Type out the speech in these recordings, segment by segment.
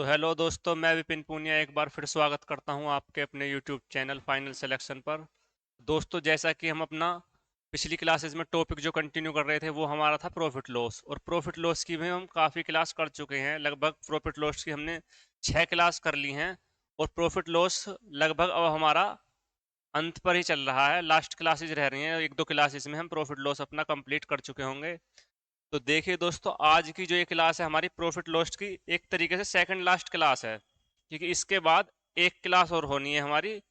तो हेलो दोस्तों, मैं विपिन पूनिया एक बार फिर स्वागत करता हूं आपके अपने यूट्यूब चैनल फाइनल सिलेक्शन पर। दोस्तों, जैसा कि हम अपना पिछली क्लासेस में टॉपिक जो कंटिन्यू कर रहे थे वो हमारा था प्रॉफिट लॉस, और प्रॉफिट लॉस की भी हम काफ़ी क्लास कर चुके हैं। लगभग प्रॉफिट लॉस की हमने 6 क्लास कर ली हैं, और प्रॉफिट लॉस लगभग अब हमारा अंत पर ही चल रहा है। लास्ट क्लासेज रह रही हैं, एक दो क्लासेस में हम प्रॉफिट लॉस अपना कंप्लीट कर चुके होंगे। तो देखिए दोस्तों, आज की जो ये क्लास है हमारी प्रॉफिट लॉस की, एक तरीके से सेकंड लास्ट क्लास है, क्योंकि इसके बाद एक क्लास और होनी है हमारी,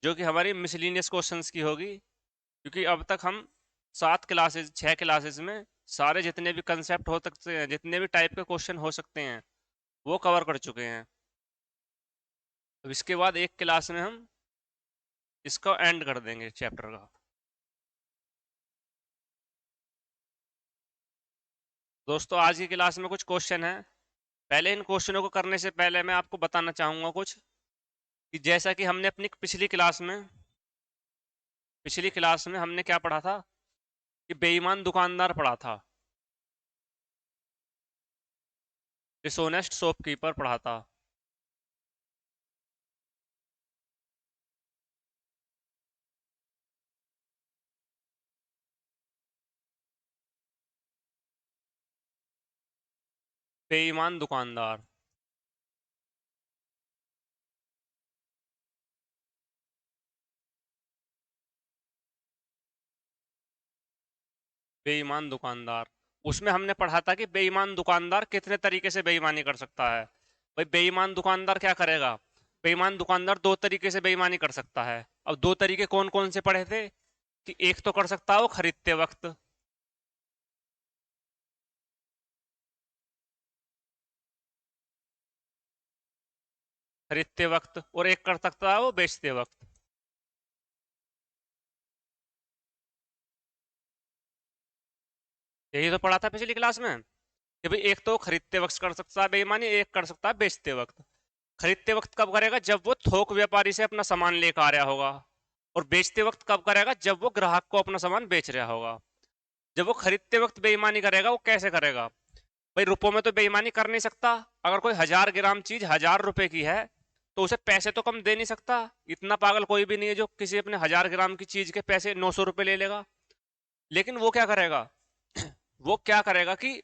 जो कि हमारी मिसलिनियस क्वेश्चंस की होगी। क्योंकि अब तक हम 7 क्लासेस 6 क्लासेस में सारे जितने भी कंसेप्ट हो सकते हैं, जितने भी टाइप के क्वेश्चन हो सकते हैं, वो कवर कर चुके हैं। अब इसके बाद एक क्लास में हम इसको एंड कर देंगे चैप्टर का। दोस्तों, आज की क्लास में कुछ क्वेश्चन है। पहले इन क्वेश्चनों को करने से पहले मैं आपको बताना चाहूंगा कुछ, कि जैसा कि हमने अपनी पिछली क्लास में हमने क्या पढ़ा था, कि बेईमान दुकानदार पढ़ा था, डिसोनेस्ट शॉपकीपर पढ़ा था। बेईमान दुकानदार, बेईमान दुकानदार, उसमें हमने पढ़ा था कि बेईमान दुकानदार कितने तरीके से बेईमानी कर सकता है। भाई, बेईमान दुकानदार क्या करेगा? बेईमान दुकानदार दो तरीके से बेईमानी कर सकता है। अब दो तरीके कौन कौन से पढ़े थे, कि एक तो कर सकता है वो खरीदते वक्त, और एक कर सकता है वो बेचते वक्त। यही तो पढ़ा था पिछली क्लास में, कि भाई एक तो खरीदते वक्त कर सकता है बेईमानी, एक कर सकता है बेचते वक्त। खरीदते वक्त कब करेगा? जब वो थोक व्यापारी से अपना सामान लेकर आ रहा होगा। और बेचते वक्त कब करेगा? जब वो ग्राहक को अपना सामान बेच रहा होगा। जब वो खरीदते वक्त बेईमानी करेगा, वो कैसे करेगा? भाई, रुपयों में तो बेईमानी कर नहीं सकता। अगर कोई 1000 ग्राम चीज 1000 रुपए की है, तो उसे पैसे तो कम दे नहीं सकता। इतना पागल कोई भी नहीं है जो किसी अपने 1000 ग्राम की चीज के पैसे 900 रुपए ले लेगा। लेकिन वो क्या करेगा? वो क्या करेगा कि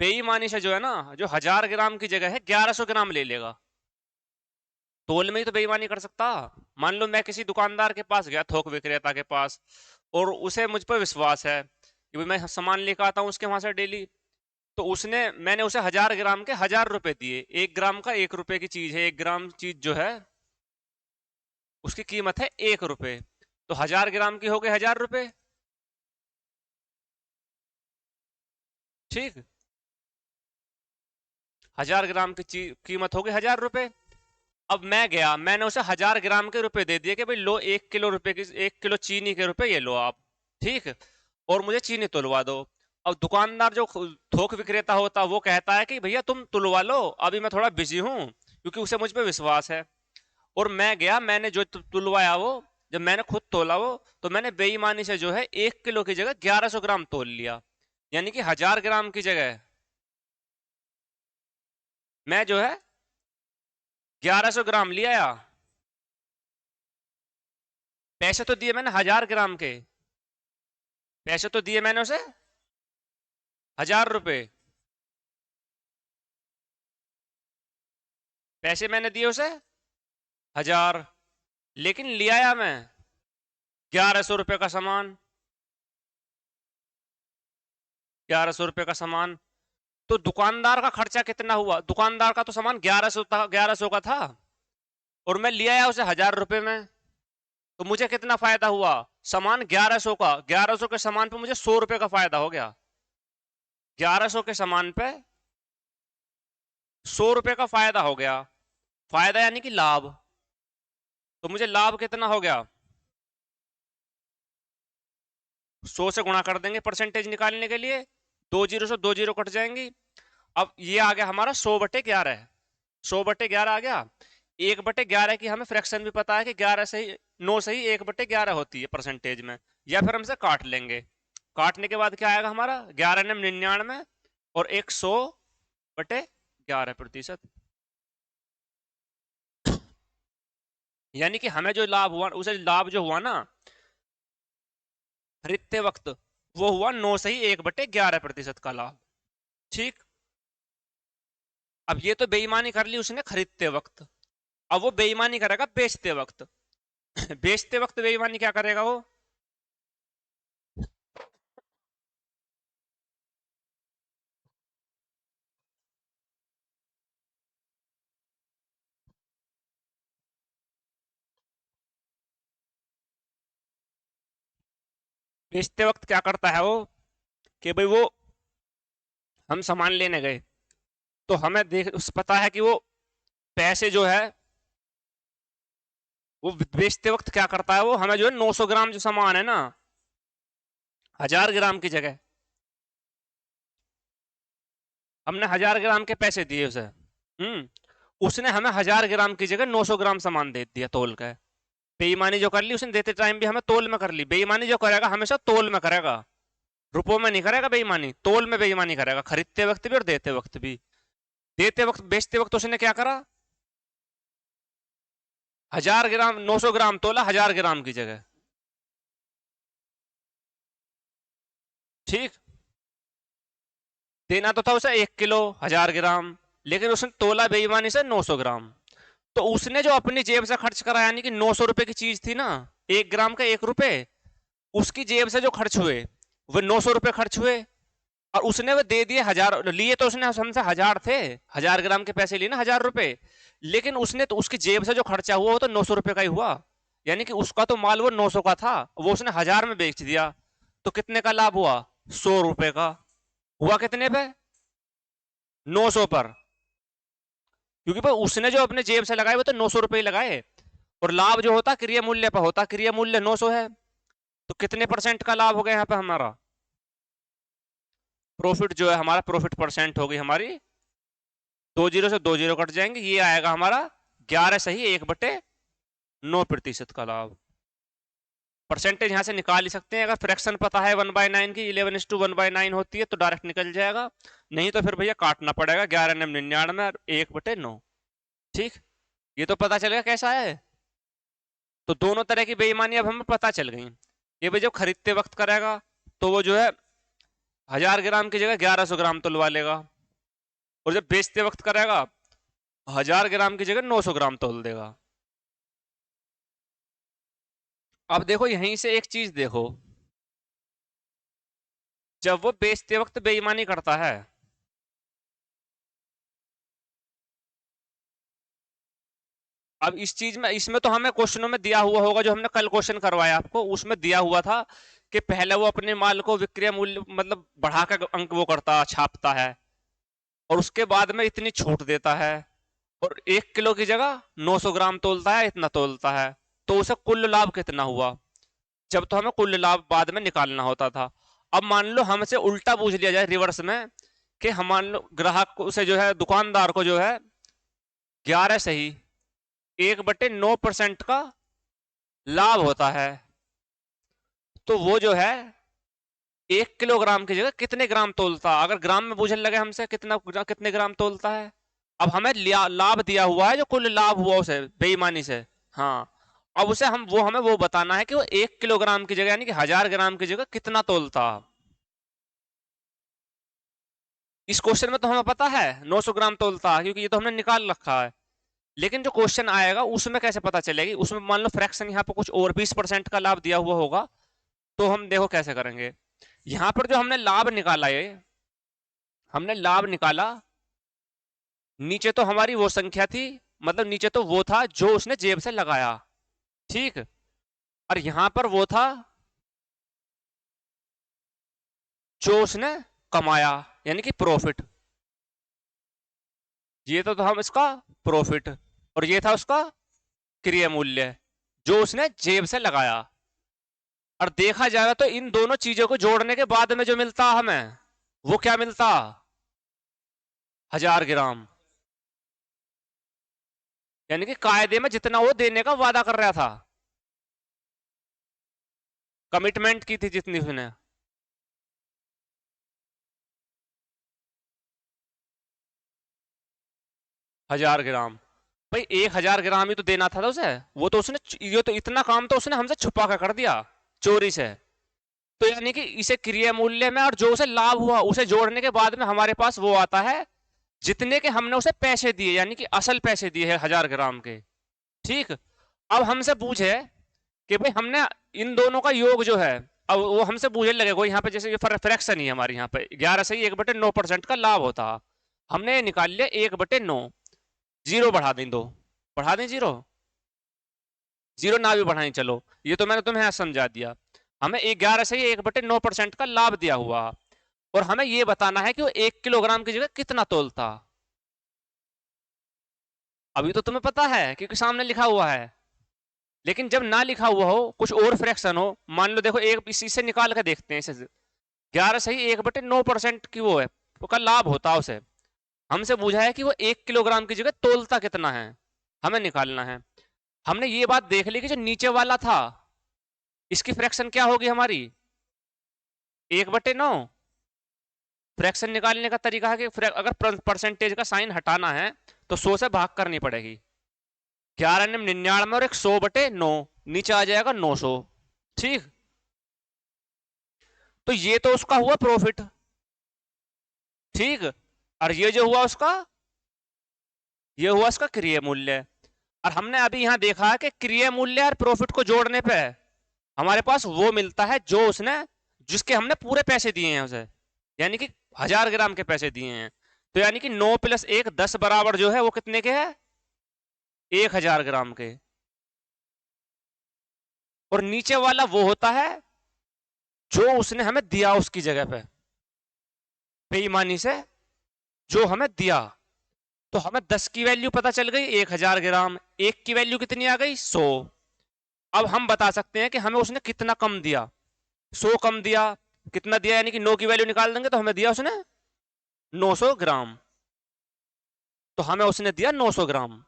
बेईमानी से जो है ना, जो 1000 ग्राम की जगह है 1100 ग्राम ले लेगा। तोल में ही तो बेईमानी कर सकता। मान लो मैं किसी दुकानदार के पास गया, थोक विक्रेता के पास, और उसे मुझ पर विश्वास है कि भाई मैं सामान लेकर आता हूँ उसके वहां से डेली। तो मैंने उसे 1000 ग्राम के 1000 रुपए दिए। 1 ग्राम का 1 रुपए की चीज है, 1 ग्राम चीज जो है उसकी कीमत है 1 रुपए। तो 1000 ग्राम की हो गई 1000 रुपए। ठीक, 1000 ग्राम की चीज कीमत हो गई 1000 रुपए। अब मैं गया, मैंने उसे 1000 ग्राम के रुपए दे दिए कि भाई लो, 1 किलो रुपए की 1 किलो चीनी के रुपए ये लो आप। ठीक, और मुझे चीनी तुलवा दो। अब दुकानदार जो थोक विक्रेता होता वो कहता है कि भैया तुम तुलवा लो, अभी मैं थोड़ा बिजी हूँ, क्योंकि उसे मुझ पे विश्वास है। और मैं गया, मैंने जो तुलवाया वो, जब मैंने खुद तोला वो, तो मैंने बेईमानी से जो है 1 किलो की जगह 1100 ग्राम तोल लिया। यानी कि 1000 ग्राम की जगह मैं जो है 1100 ग्राम लिया। पैसे तो दिए मैंने 1000 ग्राम के, पैसे तो दिए मैंने उसे 1000 रुपए। पैसे मैंने दिए उसे 1000, लेकिन ले आया मैं 1100 रुपए का सामान। 1100 रुपए का सामान, तो दुकानदार का खर्चा कितना हुआ? दुकानदार का तो सामान 1100 का था, और मैं ले आया उसे 1000 रुपए में। तो मुझे कितना फायदा हुआ? सामान 1100 का, 1100 के सामान पे मुझे 100 रुपए का फायदा हो गया। 1100 के सामान पे 100 रुपए का फायदा हो गया। फायदा यानी कि लाभ। तो मुझे लाभ कितना हो गया? 100 से गुणा कर देंगे परसेंटेज निकालने के लिए। 2 जीरो से 2 जीरो कट जाएंगी। अब ये आ गया हमारा 100/11। 100/11 आ गया। 1/11 की हमें फ्रैक्शन भी पता है कि 11 से ही 9 से ही 1/11 होती है परसेंटेज में। या फिर हमसे काट लेंगे। काटने के बाद क्या आएगा हमारा? 11 ने 99, और एक 100/11%। यानी कि हमें जो लाभ हुआ, उसे लाभ जो हुआ ना खरीदते वक्त, वो हुआ 9 से ही 1/11% का लाभ। ठीक। अब ये तो बेईमानी कर ली उसने खरीदते वक्त, अब वो बेईमानी करेगा बेचते वक्त। बेचते वक्त बेईमानी क्या करेगा वो? बेचते वक्त क्या करता है वो, कि भाई वो, हम सामान लेने गए तो हमें देख उस पता है कि वो पैसे जो है, वो बेचते वक्त क्या करता है वो, हमें जो है 900 ग्राम जो सामान है ना, 1000 ग्राम की जगह हमने 1000 ग्राम के पैसे दिए उसे। उसने हमें 1000 ग्राम की जगह 900 ग्राम सामान दे दिया तोल के। बेईमानी जो कर ली उसने, देते टाइम भी हमें तोल में कर ली। बेईमानी जो करेगा हमेशा तोल में करेगा, रुपयों में नहीं करेगा बेईमानी, तोल में बेईमानी करेगा, खरीदते वक्त भी और देते वक्त भी। देते वक्त, बेचते वक्त उसने क्या करा, 1000 ग्राम 900 ग्राम तोला 1000 ग्राम की जगह। ठीक। देना तो था उसे 1 किलो 1000 ग्राम, लेकिन उसने तोला बेईमानी से 900 ग्राम। तो उसने जो अपनी जेब से खर्च करा, यानी कि 900 रुपए की चीज थी ना, 1 ग्राम का 1 रुपए, उसकी जेब से जो खर्च हुए वो 900 रुपए खर्च हुए। और उसने वो दे दिए 1000, लिए तो उसने हमसे 1000 थे, 1000 ग्राम के पैसे लिए ना 1000 रुपए, लेकिन उसने तो उसकी जेब से जो खर्चा हुआ वो तो 900 रुपए का ही हुआ। यानी कि उसका तो माल वो 900 का था, वो उसने 1000 में बेच दिया। तो कितने का लाभ हुआ? 100 रुपए का। हुआ कितने पे? 900 पर। क्योंकि भाई उसने जो अपने जेब से लगाए वो तो 900 रुपए ही लगाए, और लाभ जो होता क्रिय मूल्य पर होता, क्रिय मूल्य 900 है। तो कितने परसेंट का लाभ हो गया यहाँ पे हमारा? प्रॉफिट जो है हमारा, प्रॉफिट परसेंट होगी हमारी, 20 से 20 कट जाएंगे, ये आएगा हमारा 11 सही 1/9% का लाभ। परसेंटेज यहाँ से निकाल ही सकते हैं, अगर फ्रैक्शन पता है 1/9 की, 11:1/9 होती है तो डायरेक्ट निकल जाएगा। नहीं तो फिर भैया काटना पड़ेगा, 11×99 और 1/9। ठीक। ये तो पता चलेगा कैसा है। तो दोनों तरह की बेईमानी अब हमें पता चल गई। ये भाई जब खरीदते वक्त करेगा तो वो जो है 1000 ग्राम की जगह 1100 ग्राम तोलवा लेगा, और जब बेचते वक्त करेगा 1000 ग्राम की जगह 900 ग्राम तोल देगा। अब देखो यहीं से एक चीज देखो, जब वो बेचते वक्त बेईमानी करता है, अब इस चीज में, इसमें तो हमें क्वेश्चनों में दिया हुआ होगा, जो हमने कल क्वेश्चन करवाया आपको उसमें दिया हुआ था कि पहले वो अपने माल को विक्रय मूल्य मतलब बढ़ाकर अंक वो करता छापता है, और उसके बाद में इतनी छूट देता है, और 1 किलो की जगह 900 ग्राम तोलता है, इतना तोलता है। तो उसे कुल लाभ कितना हुआ? जब तो हमें कुल लाभ बाद में निकालना होता था। अब मान लो हमसे उल्टा पूछ लिया जाए रिवर्स में, कि हम मान लो ग्राहक को उसे जो है, दुकानदार को जो है 11 सही 1/9% का लाभ होता है, तो वो जो है 1 किलोग्राम की जगह कितने ग्राम तोलता? अगर ग्राम में पूछने लगे हमसे कितने ग्राम तोलता है। अब हमें लाभ दिया हुआ है जो कुल लाभ हुआ उसे बेईमानी से। हाँ। अब उसे हम वो हमें वो बताना है कि वो 1 किलोग्राम की जगह यानी कि 1000 ग्राम की जगह कितना तोलता। इस क्वेश्चन में तो हमें पता है 900 ग्राम तोलता, क्योंकि ये तो हमने निकाल रखा है। लेकिन जो क्वेश्चन आएगा उसमें कैसे पता चलेगी? उसमें मान लो फ्रैक्शन यहाँ पे कुछ और 20% का लाभ दिया हुआ होगा, तो हम देखो कैसे करेंगे। यहाँ पर जो हमने लाभ निकाला, ये हमने लाभ निकाला, नीचे तो हमारी वो संख्या थी, मतलब नीचे तो वो था जो उसने जेब से लगाया। ठीक। और यहां पर वो था जो उसने कमाया, यानी कि प्रॉफिट। ये तो था हम इसका प्रॉफिट, और ये था उसका क्रिय मूल्य जो उसने जेब से लगाया। और देखा जाएगा तो इन दोनों चीजों को जोड़ने के बाद में जो मिलता हमें, वो क्या मिलता? 1000 ग्राम। यानी कि कायदे में जितना वो देने का वादा कर रहा था, कमिटमेंट की थी जितनी उसने। 1000 ग्राम। भाई 1000 ग्राम ही तो देना था उसे, वो तो उसने, ये तो इतना काम तो उसने हमसे छुपा कर दिया चोरी से। तो यानी कि इसे क्रिया मूल्य में, और जो उसे लाभ हुआ उसे जोड़ने के बाद में हमारे पास वो आता है जितने के हमने उसे पैसे दिए, यानी कि असल पैसे दिए हैं 1000 ग्राम के। ठीक। अब हमसे पूछे कि भाई हमने इन दोनों का योग जो है, अब वो हमसे पूछने लगे कोई यहाँ पे, जैसे ये फ्रैक्शन ही है हमारे यहाँ पे 11 से ही 1/9% का लाभ होता। हमने ये निकाल लिया 1/9। जीरो बढ़ा दें, दो बढ़ा दें, जीरो, जीरो ना भी बढ़ाएं चलो, ये तो मैंने तुम्हें समझा दिया। हमें 11 से ही 1/9% का लाभ दिया हुआ, और हमें ये बताना है कि वो 1 किलोग्राम की जगह कितना तोलता। अभी तो तुम्हें पता है क्योंकि सामने लिखा हुआ है, लेकिन जब ना लिखा हुआ हो, कुछ और फ्रैक्शन हो, मान लो देखो एक इसी से निकाल कर देखते हैं, इसे 11 से ही 1/9% की वो है, उसका लाभ होता है उसे। हमसे पूछा है कि वो 1 किलोग्राम की जगह तोलता कितना है, हमें निकालना है। हमने ये बात देख ली कि जो नीचे वाला था इसकी फ्रैक्शन क्या होगी हमारी, 1/9। फ्रैक्शन निकालने का तरीका है कि अगर परसेंटेज का साइन हटाना है तो 100 से भाग करनी पड़ेगी। 11 99 और एक 100/9, नीचे आ जाएगा 900। ठीक। तो ये तो उसका हुआ प्रॉफिट। ठीक। और ये जो हुआ उसका, ये हुआ उसका क्रिय मूल्य। और हमने अभी यहां देखा है कि क्रिय मूल्य और प्रॉफिट को जोड़ने पे हमारे पास वो मिलता है जो उसने, जिसके हमने पूरे पैसे दिए हैं उसे, यानी कि 1000 ग्राम के पैसे दिए हैं। तो यानी कि 9 + 1 10 बराबर जो है वो कितने के है, 1000 ग्राम के। और नीचे वाला वो होता है जो उसने हमें दिया उसकी जगह पे, बेईमानी से जो हमें दिया। तो हमें 10 की वैल्यू पता चल गई 1000 ग्राम, एक की वैल्यू कितनी आ गई 100। अब हम बता सकते हैं कि हमें उसने कितना कम दिया, 100 कम दिया, कितना दिया, यानी कि 9 की वैल्यू निकाल देंगे तो हमें दिया उसने 900 ग्राम। तो हमें उसने दिया 900 ग्राम।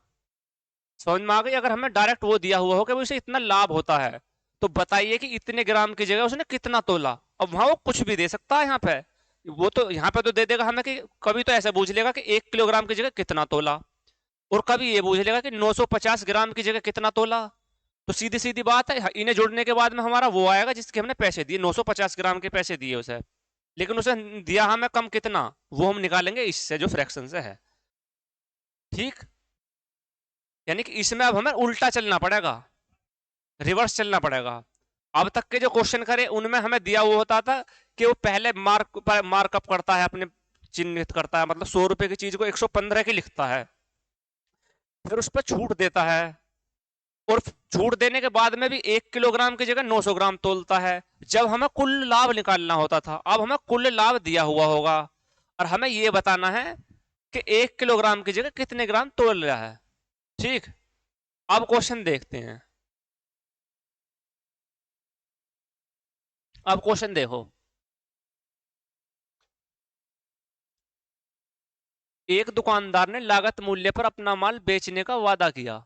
समझ में आ गई। अगर हमें डायरेक्ट वो दिया हुआ हो कि उसे इतना लाभ होता है, तो बताइए कि इतने ग्राम की जगह उसने कितना तोला। अब वहां वो कुछ भी दे सकता है यहाँ पे, वो तो यहाँ पे तो दे देगा हमें कि कभी तो ऐसा पूछ लेगा कि 1 किलोग्राम की जगह कितना तोला, और कभी ये पूछ लेगा कि 950 ग्राम की जगह कितना तोला। तो सीधी सीधी बात है, इन्हें जोड़ने के बाद में हमारा वो आएगा जिसके हमने पैसे दिए, 950 ग्राम के पैसे दिए उसे, लेकिन उसे दिया हमें कम कितना, वो हम निकालेंगे इससे जो फ्रैक्शन से है। ठीक। यानी कि इसमें अब हमें उल्टा चलना पड़ेगा, रिवर्स चलना पड़ेगा। अब तक के जो क्वेश्चन करे उनमें हमें दिया हुआ होता था कि वो पहले मार्कअप करता है, अपने चिन्हित करता है, मतलब 100 रुपए की चीज को 115 की लिखता है, फिर उस पर छूट देता है, और छूट देने के बाद में भी 1 किलोग्राम की जगह 900 ग्राम तोलता है। जब हमें कुल लाभ निकालना होता था, अब हमें कुल लाभ दिया हुआ होगा, और हमें यह बताना है कि 1 किलोग्राम की जगह कितने ग्राम तोल रहा है। ठीक। अब क्वेश्चन देखते हैं। अब क्वेश्चन देखो, एक दुकानदार ने लागत मूल्य पर अपना माल बेचने का वादा किया,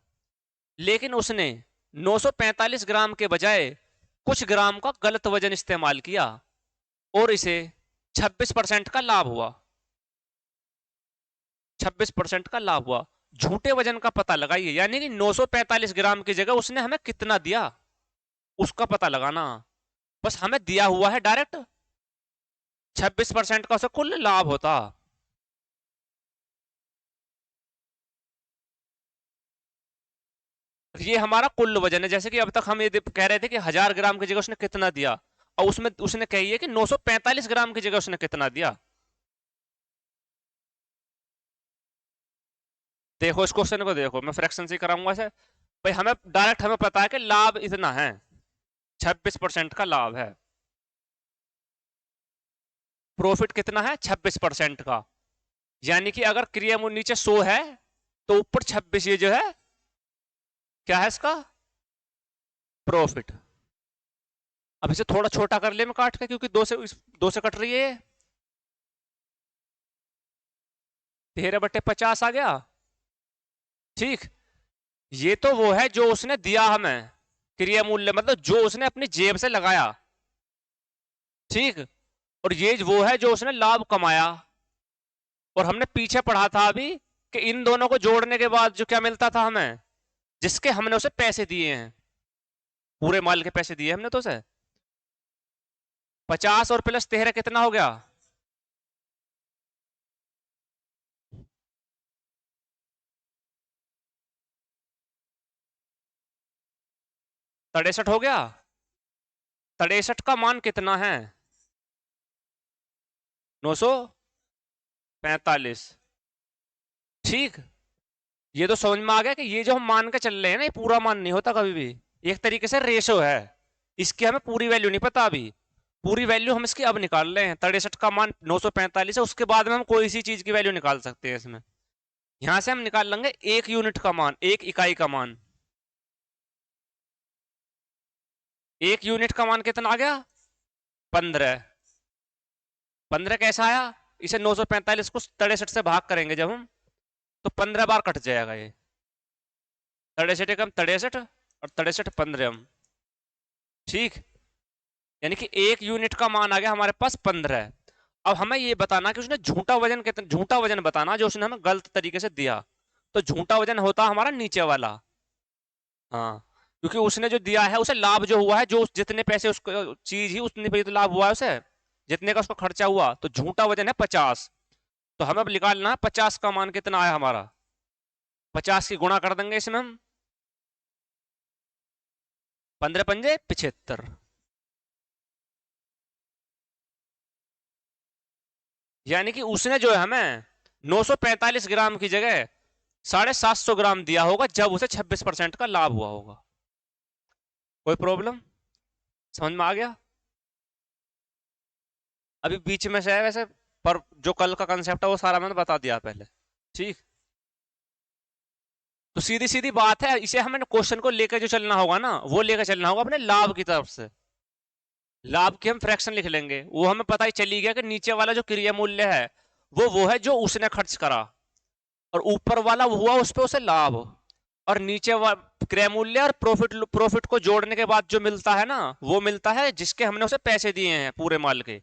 लेकिन उसने 945 ग्राम के बजाय कुछ ग्राम का गलत वजन इस्तेमाल किया, और इसे 26% का लाभ हुआ। 26% का लाभ हुआ। झूठे वजन का पता लगाइए, यानी कि 945 ग्राम की जगह उसने हमें कितना दिया उसका पता लगाना। बस हमें दिया हुआ है डायरेक्ट 26% का उसे कुल लाभ होता। ये हमारा कुल वजन है। जैसे कि अब तक हम ये कह रहे थे कि 1000 ग्राम की जगह उसने कितना दिया, और उसमें उसने कही है कि 945 ग्राम की जगह उसने कितना दिया। देखो इस क्वेश्चन को देखो, मैं फ्रैक्शन से कराऊंगा इसे। भाई हमें डायरेक्ट हमें पता है कि लाभ इतना है, 26% का लाभ है। प्रॉफिट कितना है, 26% का। यानी कि अगर क्रिया मूल्य नीचे 100 है तो ऊपर 26, ये जो है क्या है इसका प्रॉफिट। अब इसे थोड़ा छोटा कर ले मैं काट के, क्योंकि दो से कट रही है। 13/50 आ गया। ठीक। ये तो वो है जो उसने दिया हमें, क्रिया मूल्य मतलब जो उसने अपनी जेब से लगाया। ठीक। और ये वो है जो उसने लाभ कमाया। और हमने पीछे पढ़ा था अभी कि इन दोनों को जोड़ने के बाद जो क्या मिलता था हमें, जिसके हमने उसे पैसे दिए हैं, पूरे माल के पैसे दिए हमने तो उसे 50 और प्लस 13 कितना हो गया, 63 हो गया। 63 का मान कितना है, 945। ठीक, ये तो समझ में आ गया कि ये जो हम मान के चल रहे हैं ना, ये पूरा मान नहीं होता कभी भी, एक तरीके से रेशो है, इसकी हमें पूरी वैल्यू नहीं पता अभी, पूरी वैल्यू हम इसकी अब निकाल रहे हैं। 63 का मान 945 है, उसके बाद में हम कोई सी चीज की वैल्यू निकाल सकते हैं इसमें। यहां से हम निकाल लेंगे एक यूनिट का मान, एक इकाई का मान। एक यूनिट का मान कितना आ गया, 15। 15 कैसा आया, इसे 945 को 63 से भाग करेंगे जब हम, तो 15 बार कट जाएगा ये, 63 एकम 63 और 63 15। ठीक, यानी कि एक यूनिट का मान आ गया हमारे पास 15। अब हमें ये बताना कि उसने झूठा वजन कितना, झूठा वजन बताना जो उसने हमें गलत तरीके से दिया। तो झूठा वजन होता हमारा नीचे वाला, हाँ, क्योंकि उसने जो दिया है उसे लाभ जो हुआ है, जो जितने पैसे उसको चीज ही उतने पे तो लाभ हुआ है उसे, जितने का उसका खर्चा हुआ, तो झूठा वजन है 50। तो हमें अब निकालना है 50 का मान कितना आया हमारा, 50 की गुणा कर देंगे इसमें हम, 15 पंजे 75, यानी कि उसने जो है हमें 945 ग्राम की जगह 750 ग्राम दिया होगा, जब उसे 26% का लाभ हुआ होगा। कोई प्रॉब्लम, समझ में आ गया। अभी बीच में से है वैसे, पर जो कल का कंसेप्ट है वो सारा मैंने बता दिया पहले। ठीक, तो सीधी सीधी बात है, इसे हमें क्वेश्चन को लेकर जो चलना होगा ना, वो लेकर चलना होगा अपने लाभ की तरफ से। लाभ की हम फ्रैक्शन लिख लेंगे, वो हमें पता ही चली गया कि नीचे वाला जो क्रिया मूल्य है वो है जो उसने खर्च करा, और ऊपर वाला वो हुआ उस पे उसे लाभ, और नीचे क्रय मूल्य और प्रॉफिट, प्रॉफिट को जोड़ने के बाद जो मिलता है ना, वो मिलता है जिसके हमने उसे पैसे दिए हैं पूरे माल के।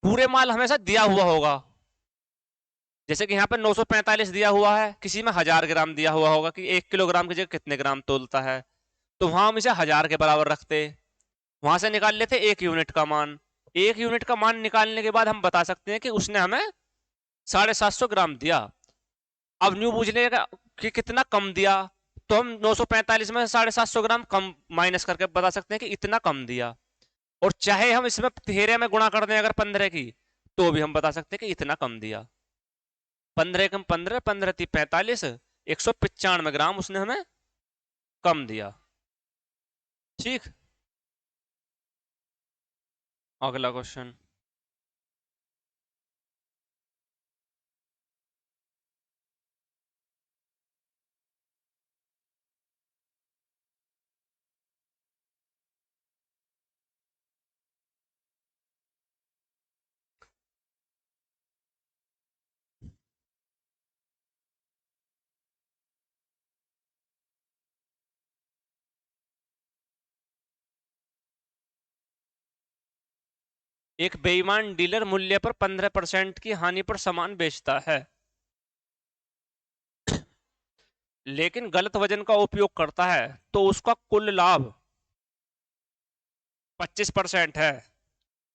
पूरे माल हमेशा दिया हुआ होगा, जैसे कि यहाँ पे 945 दिया हुआ है, किसी में 1000 ग्राम दिया हुआ होगा कि 1 किलोग्राम की जगह कितने ग्राम तोलता है, तो वहां हम इसे 1000 के बराबर रखते, वहां से निकाल लेते एक यूनिट का मान। एक यूनिट का मान निकालने के बाद हम बता सकते हैं कि उसने हमें 750 ग्राम दिया। अब न्यू पूछ लेगा कि कितना कम दिया, तो हम 945 में 750 ग्राम कम माइनस करके बता सकते हैं कि इतना कम दिया। और चाहे हम इसमें घेरे में गुणा कर दें अगर 15 की, तो भी हम बता सकते हैं कि इतना कम दिया। 15 कम 15, 15 × 45, 195 ग्राम उसने हमें कम दिया। ठीक, अगला क्वेश्चन। एक बेईमान डीलर मूल्य पर 15% की हानि पर सामान बेचता है, लेकिन गलत वजन का उपयोग करता है, तो उसका कुल लाभ 25% है।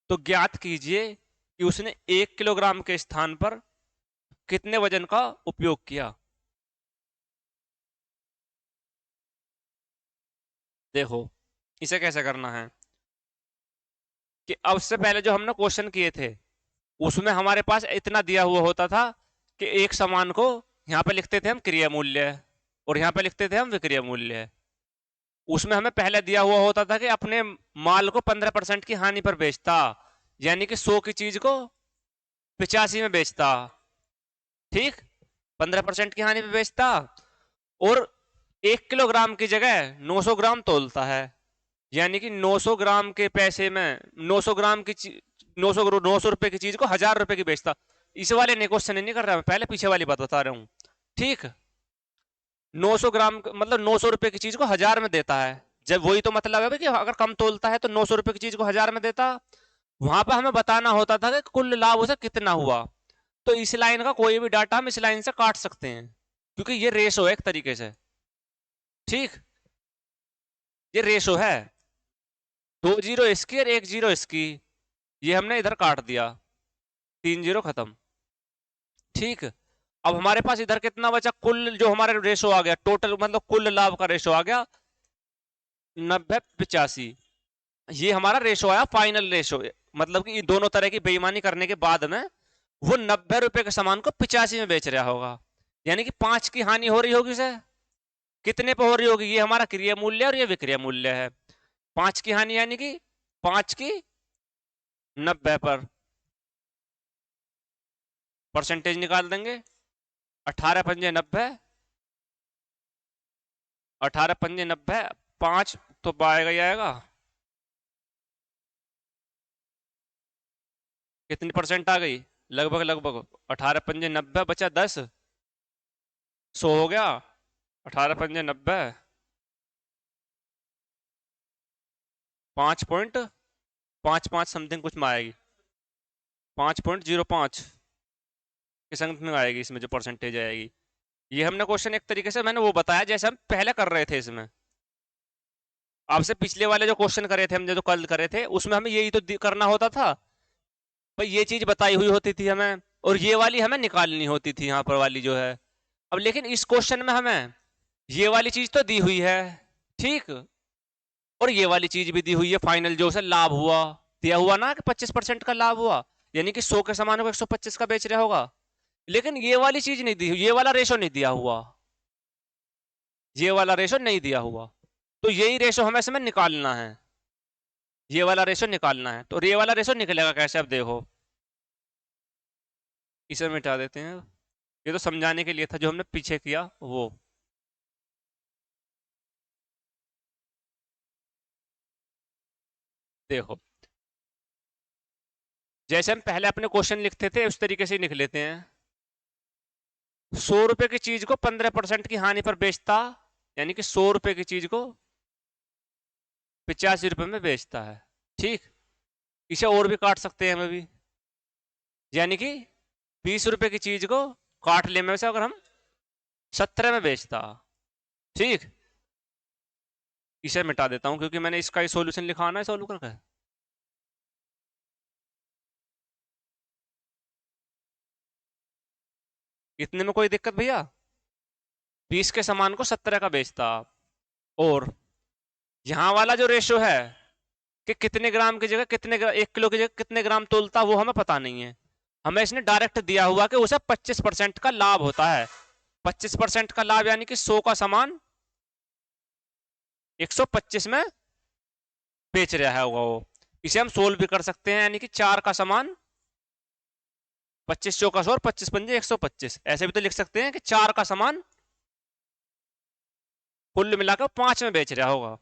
तो ज्ञात कीजिए कि उसने 1 किलोग्राम के स्थान पर कितने वजन का उपयोग किया। देखो इसे कैसे करना है कि अब से पहले जो हमने क्वेश्चन किए थे, उसमें हमारे पास इतना दिया हुआ होता था कि एक सामान को यहाँ पे लिखते थे हम क्रिया मूल्य, और यहाँ पे लिखते थे हम विक्रय मूल्य। उसमें हमें पहले दिया हुआ होता था कि अपने माल को 15% की हानि पर बेचता, यानी कि 100 की चीज को 85 में बेचता। ठीक, 15% की हानि पे बेचता, और 1 किलोग्राम की जगह 900 ग्राम तोलता है, यानी कि 900 ग्राम के पैसे में 900 ग्राम की 900 रुपए की चीज को 1000 रुपए की बेचता। इस वाले ने क्वेश्चन नहीं कर रहा, मैं पहले पीछे वाली बात बता रहा हूँ। ठीक, 900 ग्राम मतलब 900 रुपए की चीज को 1000 में देता है, जब वही तो मतलब है कि अगर कम तोलता है तो 900 रुपए की चीज को 1000 में देता। वहां पर हमें बताना होता था कि कुल लाभ उसे कितना हुआ। तो इस लाइन का कोई भी डाटा हम इस लाइन से काट सकते हैं, क्योंकि ये रेशो है एक तरीके से, ठीक, ये रेशो है, 2 जीरो इसकी और 1 जीरो इसकी, ये हमने इधर काट दिया, 3 जीरो खत्म, ठीक। अब हमारे पास इधर कितना बचा, कुल जो हमारे रेशो आ गया टोटल, मतलब कुल लाभ का रेशो आ गया 90-85, ये हमारा रेशो आया फाइनल रेशो, मतलब कि दोनों तरह की बेईमानी करने के बाद में वो 90 रुपए के सामान को 85 में बेच रहा होगा, यानी कि 5 की हानि हो रही होगी उसे, कितने पे हो रही होगी, ये हमारा क्रिया मूल्य और ये विक्रय मूल्य है, 5 की हानि यानी कि 5 की 90 पर, परसेंटेज निकाल देंगे, 18 पंजे 90, 18 पंजे 90, 5 तो आएगा ही आएगा, कितनी परसेंट आ गई, लगभग लगभग 18 पंजे 90 बचा 10, 100 हो गया, 18 पंजे 90, 5.55 समथिंग कुछ में आएगी, 5.05 के संग में आएगी इसमें जो परसेंटेज आएगी। ये हमने क्वेश्चन एक तरीके से मैंने वो बताया जैसे हम पहले कर रहे थे, इसमें आपसे पिछले वाले जो क्वेश्चन करे थे हमने, जो कल करे थे, उसमें हमें यही तो करना होता था भाई, ये चीज बताई हुई होती थी हमें और ये वाली हमें निकालनी होती थी यहाँ पर वाली जो है। अब लेकिन इस क्वेश्चन में हमें ये वाली चीज तो दी हुई है, ठीक, और ये वाली चीज भी दी हुई है, फाइनल जो उसे लाभ हुआ दिया हुआ ना कि 25% का लाभ हुआ, यानी कि 100 के सामान को 125 का बेच रहा होगा, लेकिन ये वाली चीज नहीं दी हुई, ये वाला रेशो नहीं दिया हुआ, ये वाला रेशो नहीं दिया हुआ, तो यही रेशो हमें इसमें निकालना है, ये वाला रेशो निकालना है। तो ये वाला रेशो निकलेगा कैसे, अब देखो इसे मिटा देते हैं, ये तो समझाने के लिए था जो हमने पीछे किया वो, देखो जैसे हम पहले अपने क्वेश्चन लिखते थे उस तरीके से ही लिख लेते हैं, 100 रुपए की चीज को 15% की हानि पर बेचता, यानी कि 100 रुपए की चीज को 85 रुपए में बेचता है, ठीक, इसे और भी काट सकते हैं हमें भी, यानी कि 20 रुपए की चीज को काट ले में से अगर हम 17 में बेचता, ठीक, इसे मिटा देता हूं क्योंकि मैंने इसका ही सॉल्यूशन लिखा ना सॉल्व करके, इतने में कोई दिक्कत भैया, 20 के सामान को 17 का बेचता, और यहां वाला जो रेशो है कि कितने ग्राम की जगह कितने 1 किलो की जगह कितने ग्राम तोलता वो हमें पता नहीं है, हमें इसने डायरेक्ट दिया हुआ कि उसे 25% का लाभ होता है, 25% का लाभ यानी कि 100 का सामान 125 में बेच रहा होगा वो, इसे हम सोल्व भी कर सकते हैं, यानी कि 4 का सामान 25 चौका 100 और 25 पंजे 125, ऐसे भी तो लिख सकते हैं कि 4 का सामान कुल मिलाकर 5 में बेच रहा होगा।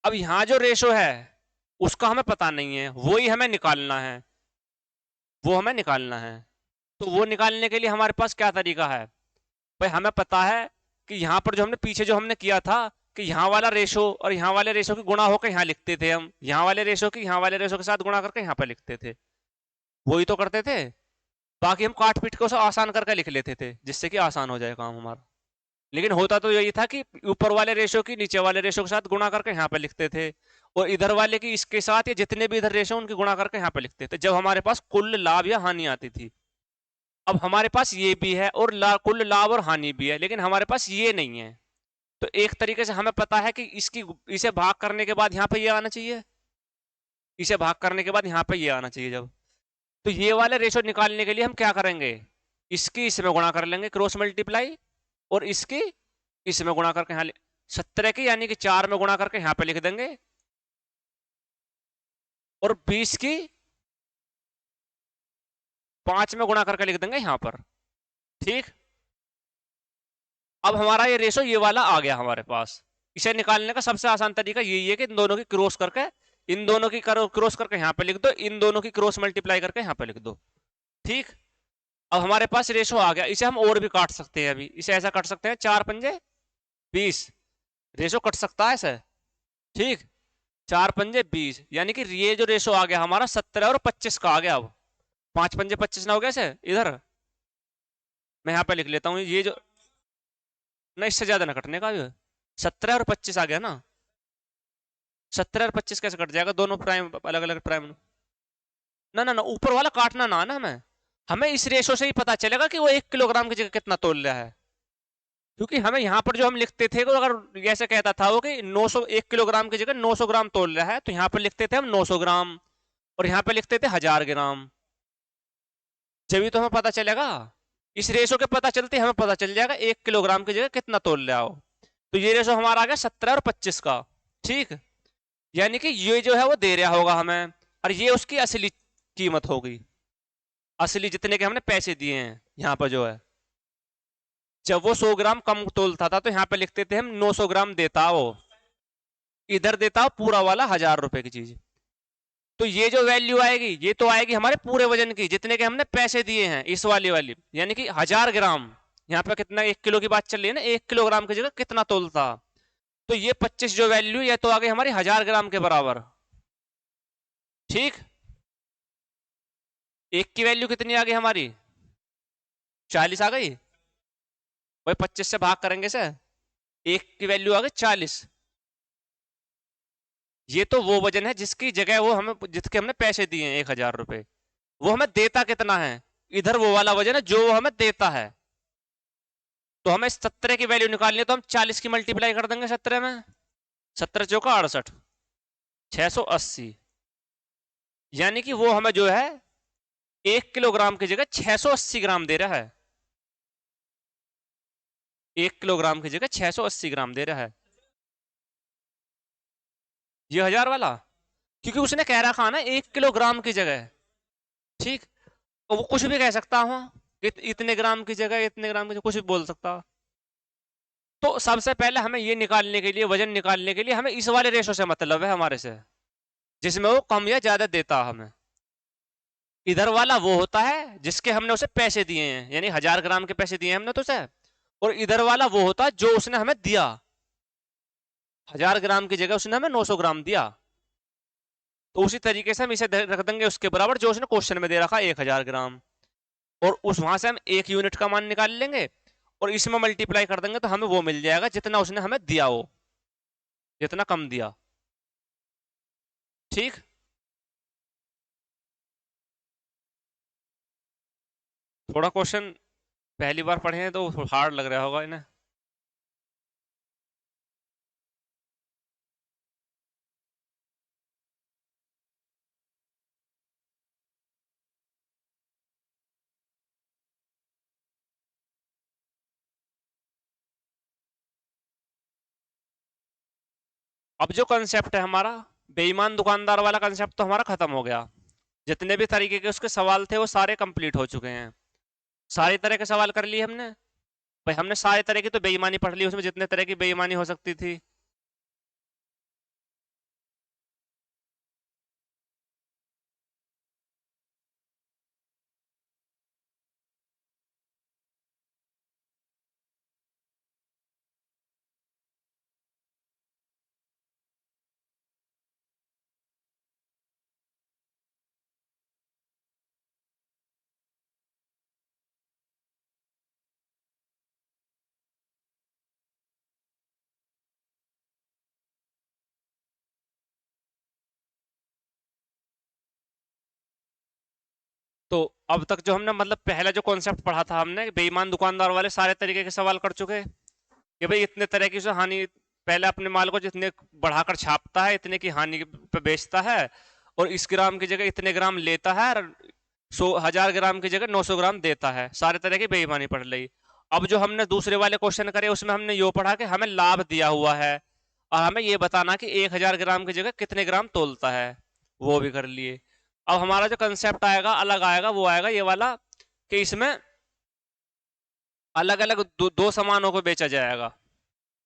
अब यहां जो रेशो है उसका हमें पता नहीं है, वो ही हमें निकालना है, वो हमें निकालना है, तो वो निकालने के लिए हमारे पास क्या तरीका है भाई, हमें पता है कि यहाँ पर जो हमने पीछे जो हमने किया था कि यहाँ वाला रेशो और यहाँ वाले रेशो की गुणा होकर यहाँ लिखते थे हम, यहाँ वाले रेशो की यहाँ वाले रेशो के साथ गुणा करके यहाँ पर लिखते थे, वही तो करते थे, बाकी हम काट पीट के उसे आसान करके लिख लेते थे जिससे कि आसान हो जाए काम हमारा, लेकिन होता तो यही था कि ऊपर वाले रेशो की नीचे वाले रेशो के साथ गुणा करके यहाँ पे लिखते थे, और इधर वाले की इसके साथ या जितने भी इधर रेशो उनकी गुणा करके यहाँ पे लिखते थे, जब हमारे पास कुल लाभ या हानि आती थी। अब हमारे पास ये भी है और कुल लाभ और हानि भी है, लेकिन हमारे पास ये नहीं है, तो एक तरीके से हमें पता है कि इसे भाग करने के बाद यहाँ पे ये आना चाहिए, इसे भाग करने के बाद यहाँ पे ये आना चाहिए जब, तो ये वाले रेशो निकालने के लिए हम क्या करेंगे, इसकी इसमें गुणा कर लेंगे क्रॉस मल्टीप्लाई, और इसकी इसमें गुणा करके यहाँ 17 की यानी कि 4 में गुणा करके यहाँ पे लिख देंगे, और 20 की 5 में गुणा करके लिख देंगे यहाँ पर, ठीक। अब हमारा ये रेशो ये वाला आ गया हमारे पास, इसे निकालने का सबसे आसान तरीका यही है कि इन दोनों की क्रॉस करके, इन दोनों की क्रॉस करके यहाँ पे लिख दो, इन दोनों की क्रॉस मल्टीप्लाई करके यहाँ पे लिख दो, ठीक। अब हमारे पास रेशो आ गया, इसे हम और भी काट सकते हैं, अभी इसे ऐसा काट सकते हैं 4 पंजे 20, रेशो कट सकता है ऐसे, ठीक, 4 पंजे 20, यानी कि ये जो रेशो आ गया हमारा 17 और 25 का आ गया, अब 5 पंजे 25 ना हो गया ऐसे, इधर मैं यहाँ पे लिख लेता हूँ, ये जो ना, इससे ज्यादा ना कटने का भी। 17 और 25 आ गया ना। 17 और 25 कैसे कट जाएगा, दोनों प्राइम अलग अलग प्राइम। ना ना ना, ऊपर वाला काटना ना, ना हमें हमें इस रेशो से ही पता चलेगा कि वो 1 किलोग्राम की जगह कितना तोल रहा है। क्योंकि हमें यहाँ पर जो हम लिखते थे, अगर ऐसे कहता था वो कि 900, 1 किलोग्राम की जगह 900 ग्राम तोल रहा है, तो यहाँ पर लिखते थे हम 900 ग्राम, और यहाँ पे लिखते थे 1000 ग्राम। जब भी तो हमें पता चलेगा, इस रेशो के पता चलते हमें पता चल जाएगा 1 किलोग्राम की जगह कितना तोल रहा हो। तो ये रेशो हमारा आ गया 17 और 25 का। ठीक, यानी कि ये जो है वो दे रहा होगा हमें, और ये उसकी असली कीमत होगी, असली जितने के हमने पैसे दिए हैं यहाँ पर जो है। जब वो 100 ग्राम कम तोलता था तो यहाँ पे लिखते थे हम 900 ग्राम देता वो, इधर देता हो पूरा वाला 1000 रुपए की चीज। तो ये जो वैल्यू आएगी ये तो आएगी हमारे पूरे वजन की, जितने के हमने पैसे दिए हैं, इस वाली यानी कि 1000 ग्राम। यहाँ पे कितना, 1 किलो की बात चल रही है ना, 1 किलोग्राम की जगह कितना तोलता। तो ये 25 जो वैल्यू, ये तो आ गई हमारी 1000 ग्राम के बराबर। ठीक, एक की वैल्यू कितनी आ गई हमारी, 40 आ गई। भाई 25 से भाग करेंगे से, एक की वैल्यू आ गई 40। ये तो वो वजन है जिसकी जगह वो हमें, जिसके हमने पैसे दिए हैं 1000 रुपए, वो हमें देता कितना है। इधर वो वाला वजन है जो वो हमें देता है। तो हमें 17 की वैल्यू निकालनी है, तो हम 40 की मल्टीप्लाई कर देंगे 17 में। 17 चौका 68, 680। यानी कि वो हमें जो है 1 किलोग्राम की जगह 680 ग्राम दे रहा है। 1 किलोग्राम की जगह 680 ग्राम दे रहा है ये 1000 वाला, क्योंकि उसने कह रखा ना 1 किलोग्राम की जगह। ठीक, तो वो कुछ भी कह सकता हूँ, इतने ग्राम की जगह, इतने ग्राम की जगह, कुछ भी बोल सकता। तो सबसे पहले हमें ये निकालने के लिए, वजन निकालने के लिए, हमें इस वाले रेशो से मतलब है हमारे से, जिसमें वो कम या ज्यादा देता हमें। इधर वाला वो होता है जिसके हमने उसे पैसे दिए हैं, यानी 1000 ग्राम के पैसे दिए हैं हमने तो उसे। और इधर वाला वो होता है जो उसने हमें दिया, 1000 ग्राम की जगह उसने हमें 900 ग्राम दिया। तो उसी तरीके से हम इसे रख देंगे उसके बराबर जो उसने क्वेश्चन में दे रखा 1000 ग्राम। और उस वहां से हम 1 यूनिट का मान निकाल लेंगे, और इसमें मल्टीप्लाई कर देंगे तो हमें वो मिल जाएगा जितना उसने हमें दिया हो, जितना कम दिया। ठीक, थोड़ा क्वेश्चन पहली बार पढ़े हैं तो हार्ड लग रहा होगा इन्हें। अब जो कंसेप्ट है हमारा बेईमान दुकानदार वाला कंसेप्ट तो हमारा खत्म हो गया। जितने भी तरीके के उसके सवाल थे वो सारे कंप्लीट हो चुके हैं। सारी तरह के सवाल कर लिए हमने। भाई हमने सारे तरह की तो बेईमानी पढ़ ली, उसमें जितने तरह की बेईमानी हो सकती थी। तो अब तक जो हमने मतलब पहला जो कॉन्सेप्ट पढ़ा था हमने, बेईमान दुकानदार वाले सारे तरीके के सवाल कर चुके हैं कि भाई इतने तरह की जो हानि, पहले अपने माल को जितने बढ़ाकर छापता है इतने की हानि पे बेचता है, और इस ग्राम की जगह इतने ग्राम लेता है, और 1000 ग्राम की जगह 900 ग्राम देता है। सारे तरह की बेईमानी पढ़ ली। अब जो हमने दूसरे वाले क्वेश्चन करे उसमें हमने यो पढ़ा कि हमें लाभ दिया हुआ है, और हमें ये बताना कि 1000 ग्राम की जगह कितने ग्राम तोलता है, वो भी कर लिए। अब हमारा जो कंसेप्ट आएगा अलग आएगा, वो आएगा ये वाला कि इसमें अलग अलग दो सामानों को बेचा जाएगा,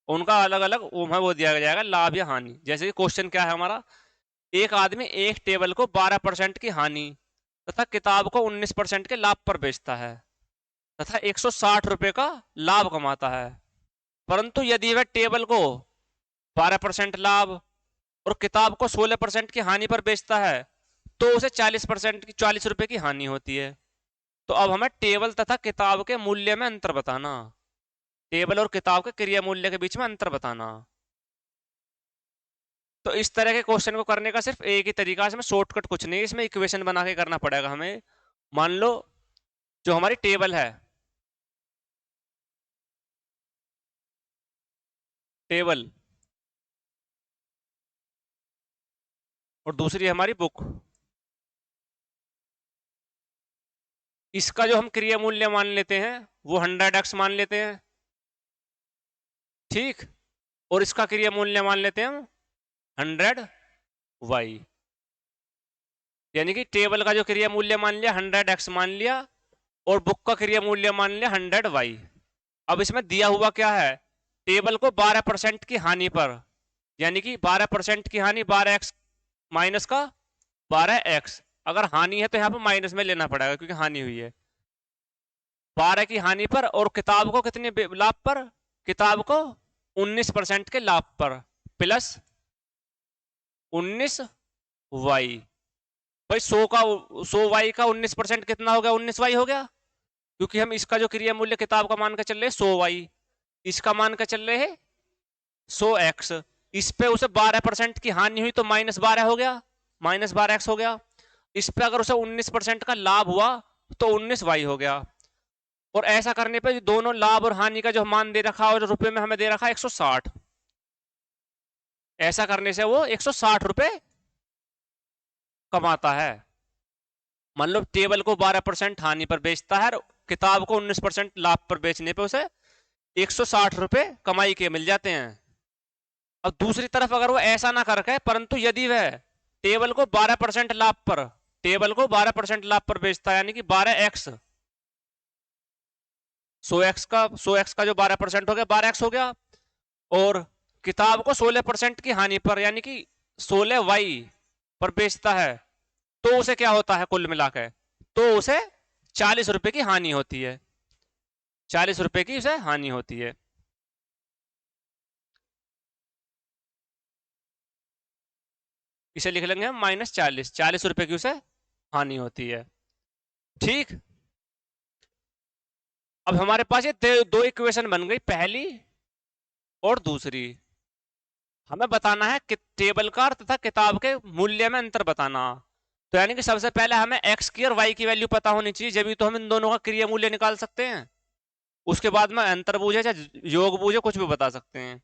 उनका अलग अलग वो दिया जाएगा लाभ या हानि। जैसे कि क्वेश्चन क्या है हमारा, एक आदमी एक टेबल को 12% की हानि तथा किताब को 19% के लाभ पर बेचता है तथा 160 रुपए का लाभ कमाता है। परंतु यदि वह टेबल को 12% लाभ और किताब को 16% की हानि पर बेचता है तो उसे 40% की 40 रुपए की हानि होती है। तो अब हमें टेबल तथा किताब के मूल्य में अंतर बताना। टेबल और किताब के क्रिया मूल्य के बीच में अंतर बताना। तो इस तरह के क्वेश्चन को करने का सिर्फ एक ही तरीका है, इसमें शॉर्टकट कुछ नहीं, इसमें इक्वेशन बना के करना पड़ेगा हमें। मान लो जो हमारी टेबल है, टेबल, और दूसरी हमारी बुक, इसका जो हम क्रिया मूल्य मान लेते हैं वो 100x मान लेते हैं, ठीक, और इसका क्रिया मूल्य मान लेते हैं हम 100y। यानी कि टेबल का जो क्रिया मूल्य मान लिया 100x मान लिया, और बुक का क्रिया मूल्य मान लिया 100y। अब इसमें दिया हुआ क्या है, टेबल को 12% की हानि पर, यानी कि 12% की हानि 12x माइनस का 12x, अगर हानि है तो यहाँ पर माइनस में लेना पड़ेगा क्योंकि हानि हुई है, 12 की हानि पर, और किताब को कितने लाभ पर, किताब को 19% के लाभ पर, प्लस 19y। भाई 100y का 19% कितना हो गया, 19y हो गया, क्योंकि हम इसका जो क्रिया मूल्य किताब का मान के चल रहे हैं 100y, इसका मान के चल रहे हैं 100x, इस पे उसे 12% की हानि हुई तो -12 हो गया, -12x हो गया, इस पे अगर उसे 19% का लाभ हुआ तो 19y हो गया। और ऐसा करने पे दोनों लाभ और हानि का जो मान दे रखा है और रुपए में हमें दे रखा है 160, ऐसा करने से वो 160 रुपए कमाता है। मान लो टेबल को 12% हानि पर बेचता है, किताब को 19% लाभ पर बेचने पे उसे 160 रुपए कमाई के मिल जाते हैं। अब दूसरी तरफ अगर वो ऐसा ना करके, परंतु यदि वह टेबल को 12% लाभ पर, टेबल को 12% लाभ पर बेचता है, यानी कि 12x, 100x का जो 12% हो गया 12x हो गया, और किताब को 16% की हानि पर, यानी कि 16y पर बेचता है, तो उसे क्या होता है कुल मिलाकर, तो उसे 40 रुपए की हानि होती है, 40 रुपए की उसे हानि होती है। इसे लिख लेंगे हम -40, 40 रुपए की उसे हानि होती है, ठीक। अब हमारे पास ये दो इक्वेशन बन गई, पहली और दूसरी। हमें बताना है कि टेबल का तथा किताब के मूल्य में अंतर बताना। तो यानी कि सबसे पहले हमें x की और y की वैल्यू पता होनी चाहिए, जब तो हम इन दोनों का क्रिया मूल्य निकाल सकते हैं। उसके बाद में अंतर बूझे चाहे योग बूझे कुछ भी बता सकते हैं।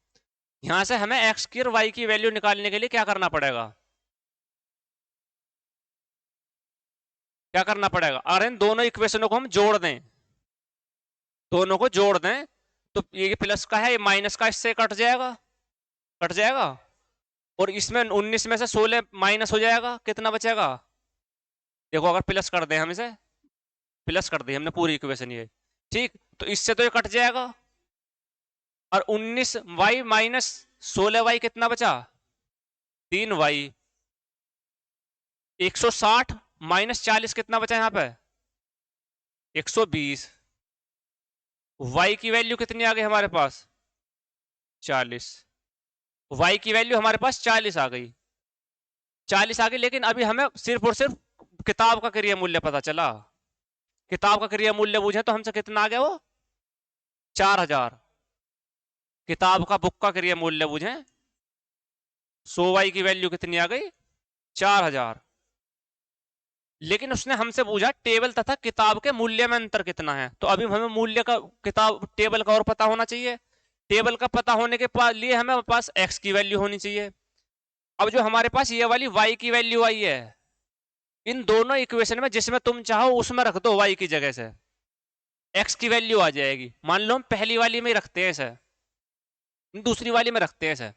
यहां से हमें x की और y की वैल्यू निकालने के लिए क्या करना पड़ेगा, क्या करना पड़ेगा, अगर इन दोनों इक्वेशनों को हम जोड़ दें, दोनों को जोड़ दें, तो ये प्लस का है, ये माइनस का इससे कट जाएगा, कट जाएगा, और इसमें 19 में से 16 माइनस हो जाएगा, कितना बचेगा, देखो अगर प्लस कर दें हम इसे, प्लस कर दी हमने पूरी इक्वेशन ये, ठीक, तो इससे तो ये कट जाएगा, और 19y माइनस 16y कितना बचा, 3y, 160 माइनस 40 कितना बचा यहाँ पे, 120, y की वैल्यू कितनी आ गई हमारे पास, 40, y की वैल्यू हमारे पास 40 आ गई, 40 आ गई, लेकिन अभी हमें सिर्फ और सिर्फ किताब का क्रिया मूल्य पता चला, किताब का क्रिया मूल्य पूछे तो हमसे कितना आ गया वो 4000, किताब का बुक का क्रिया मूल्य पूछे 100y की वैल्यू कितनी आ गई 4000, लेकिन उसने हमसे पूछा टेबल तथा किताब के मूल्य में अंतर कितना है, तो अभी हमें मूल्य का किताब टेबल का और पता होना चाहिए, टेबल का पता होने के लिए हमें पास x की वैल्यू होनी चाहिए। अब जो हमारे पास ये वाली y की वैल्यू आई है, इन दोनों इक्वेशन में जिसमें तुम चाहो उसमें रख दो, y की जगह से x की वैल्यू आ जाएगी। मान लो हम पहली वाली में रखते हैं सर, दूसरी वाली में रखते हैं सर,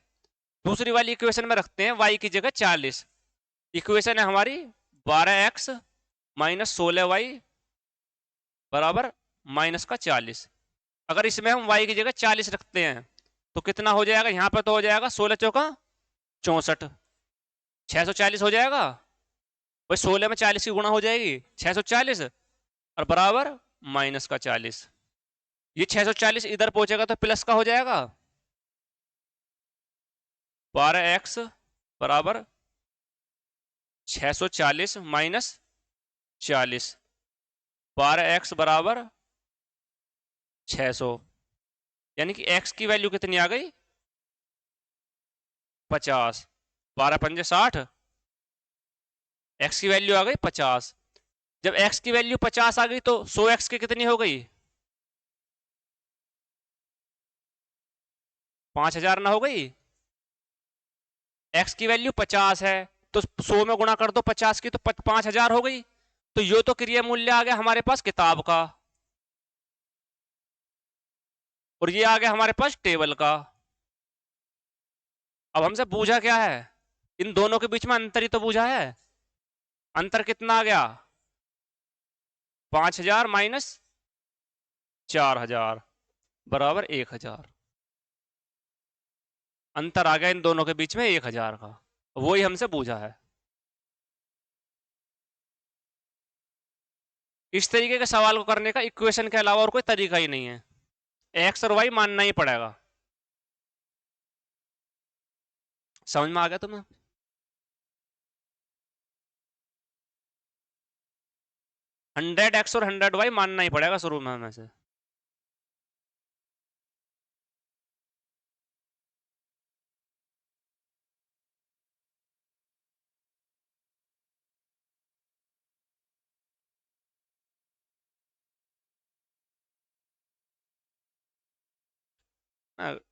दूसरी वाली इक्वेशन में रखते हैं y की जगह 40, इक्वेशन है हमारी 12x माइनस 16y बराबर माइनस का 40। अगर इसमें हम y की जगह 40 रखते हैं तो कितना हो जाएगा, यहां पर तो हो जाएगा 16 चौका 64, 640 हो जाएगा, भाई 16 में 40 की गुणा हो जाएगी 640, और बराबर माइनस का 40, ये 640 इधर पहुंचेगा तो प्लस का हो जाएगा, 12x बराबर 640 माइनस 40, 12x बराबर 600, यानी कि x की वैल्यू कितनी आ गई? 50। 12 पंजे 60, x की वैल्यू आ गई 50। जब x की वैल्यू 50 आ गई तो 100x की कितनी हो गई? 5000 ना हो गई? x की वैल्यू 50 है तो 100 में गुणा कर दो 50 की, तो 5000 हो गई। तो यो तो क्रिया मूल्य आ गया हमारे पास किताब का, और ये आ गया हमारे पास टेबल का। अब हमसे पूछा क्या है? इन दोनों के बीच में अंतर ही तो पूछा है। अंतर कितना आ गया? 5000 माइनस 4000 बराबर 1000। अंतर आ गया इन दोनों के बीच में 1000 का, वही हमसे पूछा है। इस तरीके के सवाल को करने का इक्वेशन के अलावा और कोई तरीका ही नहीं है, एक्स और वाई मानना ही पड़ेगा। समझ में आ गया तुम्हें? 100x और 100y मानना ही पड़ेगा शुरू में हमें से।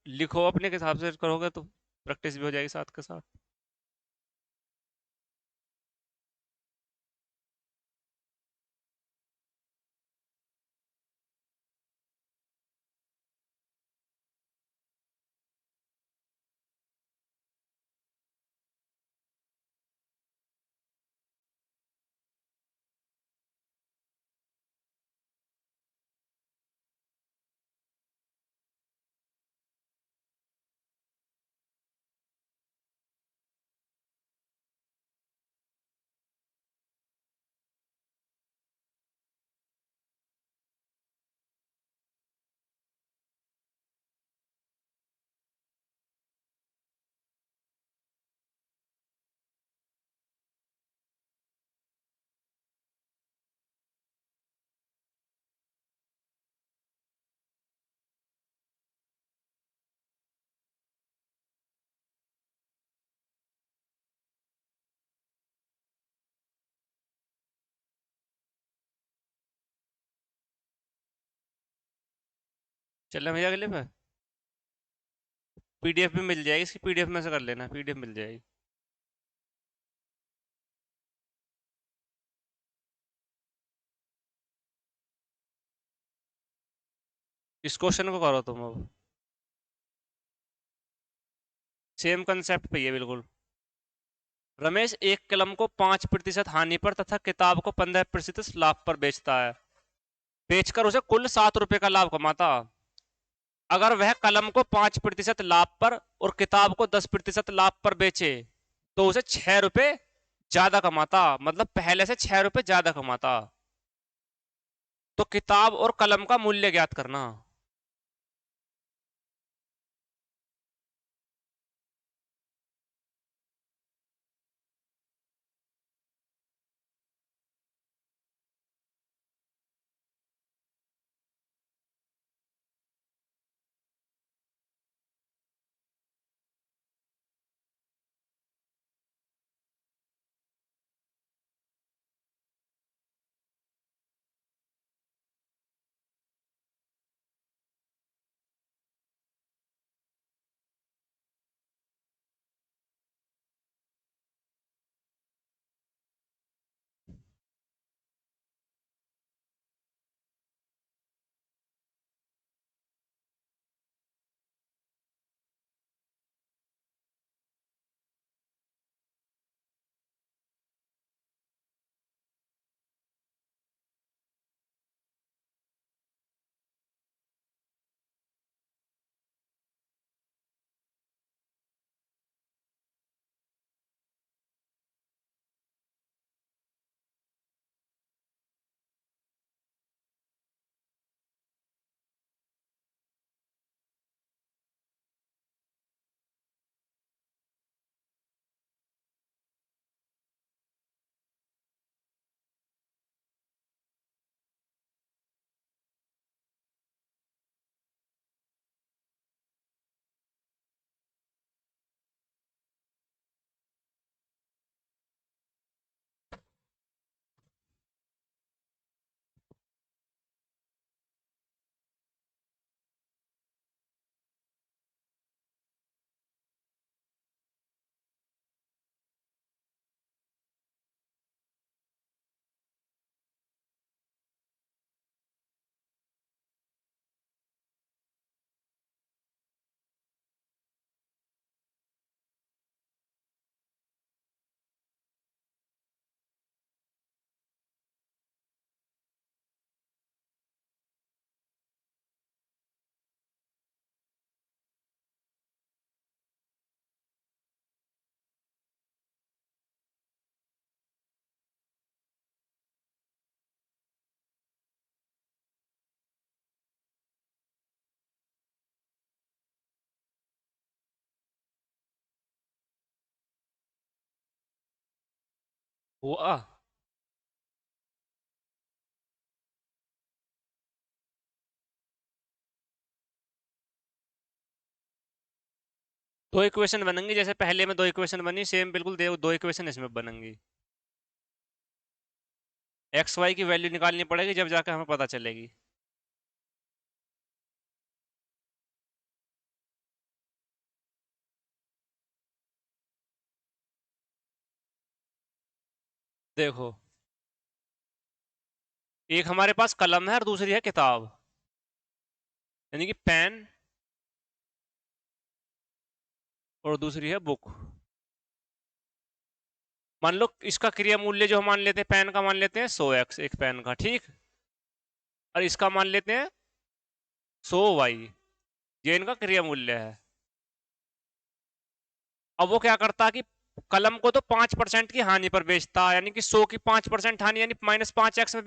लिखो अपने के हिसाब से करोगे तो प्रैक्टिस भी हो जाएगी साथ के साथ। चले भैया अगले पे पीडीएफ भी मिल जाएगी, इसकी पीडीएफ में से कर लेना, पीडीएफ मिल जाएगी। इस क्वेश्चन को करो तुम अब, सेम कंसेप्ट पे ही है बिल्कुल। रमेश एक कलम को 5% हानि पर तथा किताब को 15% लाभ पर बेचता है। बेचकर उसे कुल 7 रुपए का लाभ कमाता। अगर वह कलम को 5% लाभ पर और किताब को 10% लाभ पर बेचे तो उसे 6 रुपए ज्यादा कमाता, मतलब पहले से 6 रुपए ज्यादा कमाता। तो किताब और कलम का मूल्य ज्ञात करना। हुआ। दो इक्वेशन बनेंगी, जैसे पहले में दो इक्वेशन बनी सेम बिल्कुल, दो इक्वेशन इसमें बनेंगी। एक्स वाई की वैल्यू निकालनी पड़ेगी, जब जाकर हमें पता चलेगी। देखो, एक हमारे पास कलम है और दूसरी है किताब, यानी कि पेन, और दूसरी है बुक। मान लो इसका क्रिया मूल्य जो हम मान लेते हैं, पेन का मान लेते हैं 100x, एक पेन का, ठीक। और इसका मान लेते हैं 100y, ये इनका क्रिया मूल्य है। अब वो क्या करता है कि कलम को तो 5% की हानि पर बेचता है, यानी कि 100 की 5% हानि, यानी -5x में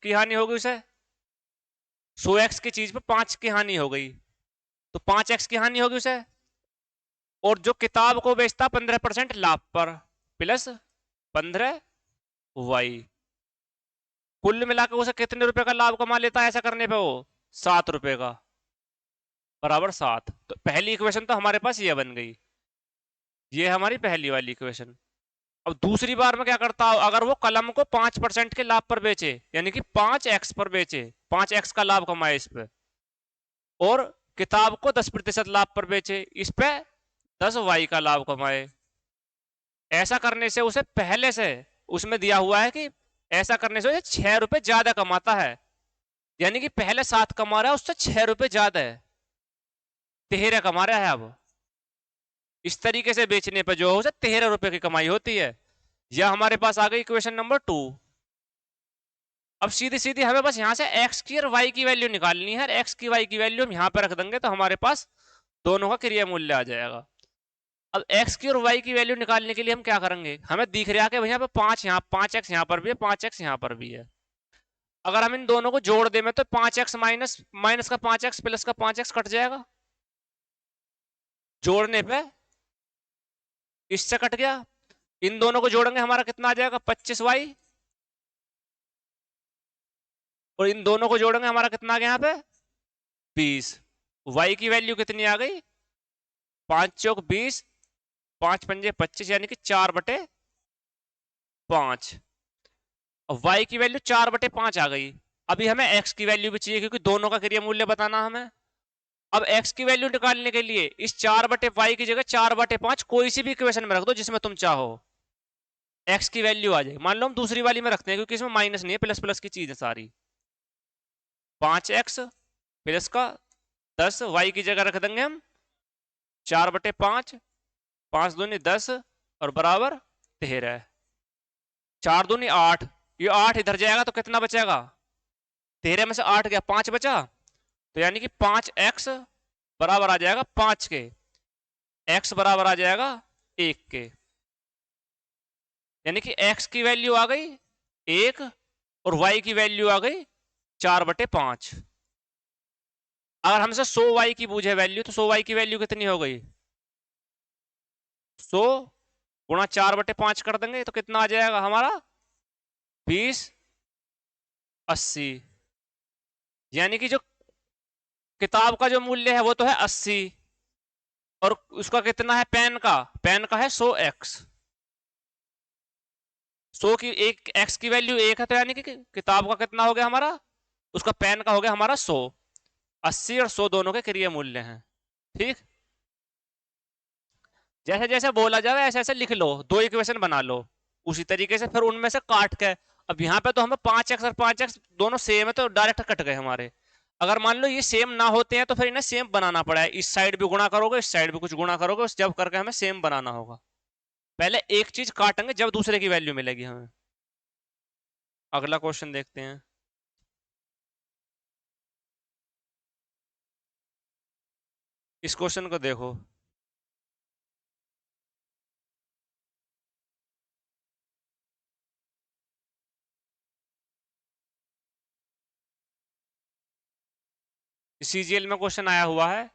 की हानि होगी उसे। 100x की चीज पर 5 की हानि हो गई, तो 5x की हानि होगी उसे। और जो किताब को बेचता 15% लाभ पर, प्लस 15y, कुल मिलाकर उसे कितने रुपए का लाभ कमा लेता है ऐसा करने पे वो? 7 रुपए का, बराबर 7। तो पहली इक्वेशन तो हमारे पास ये बन गई, ये हमारी पहली वाली इक्वेशन। अब दूसरी बार में क्या करता हूं, अगर वो कलम को 5% के लाभ पर बेचे, यानी कि 5x पर बेचे, 5x का लाभ कमाए इस पे, और किताब को 10% लाभ पर बेचे, इस पे 10y का लाभ कमाए। ऐसा करने से उसे पहले से उसमें दिया हुआ है कि ऐसा करने से उसे 6 रुपए ज्यादा कमाता है, यानी कि पहले 7 कमा रहा है, उससे 6 रुपए ज्यादा है, 13 कमा रहा है अब। इस तरीके से बेचने पर जो है उसे 13 रुपए की कमाई होती है। यह हमारे पास आ गई इक्वेशन नंबर 2। अब सीधी सीधी हमें बस यहाँ से x की और y की वैल्यू निकालनी है। x की y की वैल्यू हम यहाँ पे रख देंगे तो हमारे पास दोनों का क्रिया मूल्य आ जाएगा। अब x की और y की वैल्यू निकालने के लिए हम क्या करेंगे, हमें दिख रहा है कि भैया पे 5 यहाँ, 5x यहाँ पर भी है, 5x यहाँ पर भी है। अगर हम इन दोनों को जोड़ दें तो 5x माइनस माइनस का 5x प्लस का 5x कट जाएगा, जोड़ने पे इससे कट गया। इन दोनों को जोड़ेंगे हमारा कितना आ जाएगा, 25y, और इन दोनों को जोड़ेंगे हमारा कितना आ गया यहाँ पे, 20। y की वैल्यू कितनी आ गई, 5 चौक 20, 5 पंजे 25, यानी कि 4/5। और y की वैल्यू 4/5 आ गई। अभी हमें x की वैल्यू भी चाहिए, क्योंकि दोनों का क्रिया मूल्य बताना हमें। अब x की वैल्यू निकालने के लिए इस 4/y की जगह 4/5 कोई सी भी इक्वेशन में रख दो जिसमें तुम चाहो, x की वैल्यू आ जाएगी। मान लो हम दूसरी वाली में रखते हैं, क्योंकि इसमें माइनस नहीं है, प्लस प्लस की चीज है सारी। 5x प्लस का 10, y की जगह रख देंगे हम 4/5, 5 दूनी 10, और बराबर 13। 4 दूनी 8, ये 8 इधर जाएगा तो कितना बचेगा, 13 में से 8 गया, 5 बचा। तो यानी कि 5x बराबर आ जाएगा 5 के, x बराबर आ जाएगा 1 के, यानी कि x की वैल्यू आ गई 1 और y की वैल्यू आ गई 4/5। अगर हमसे 100y की पूछे वैल्यू, तो 100y की वैल्यू कितनी हो गई, 100 गुणा 4/5 कर देंगे तो कितना आ जाएगा हमारा, 20 80। यानी कि जो किताब का जो मूल्य है वो तो है 80, और उसका कितना है पेन का, पेन का है 100x। 100 की एक x की वैल्यू 1 है, तो यानी कि किताब का कितना हो गया हमारा, उसका पेन का हो गया हमारा 100। 80 और 100 दोनों के क्रिया मूल्य हैं, ठीक। जैसे जैसे बोला जाए ऐसे ऐसे लिख लो, दो इक्वेशन बना लो उसी तरीके से, फिर उनमें से काट के। अब यहाँ पे तो हमें 5x और 5x दोनों सेम है, तो डायरेक्ट कट गए हमारे। अगर मान लो ये सेम ना होते हैं तो फिर इन्हें सेम बनाना पड़ा है, इस साइड भी गुणा करोगे, इस साइड भी कुछ गुणा करोगे, जब करके हमें सेम बनाना होगा। पहले एक चीज काटेंगे जब दूसरे की वैल्यू मिलेगी हमें। अगला क्वेश्चन देखते हैं। इस क्वेश्चन को देखो, सीजीएल में क्वेश्चन आया हुआ है,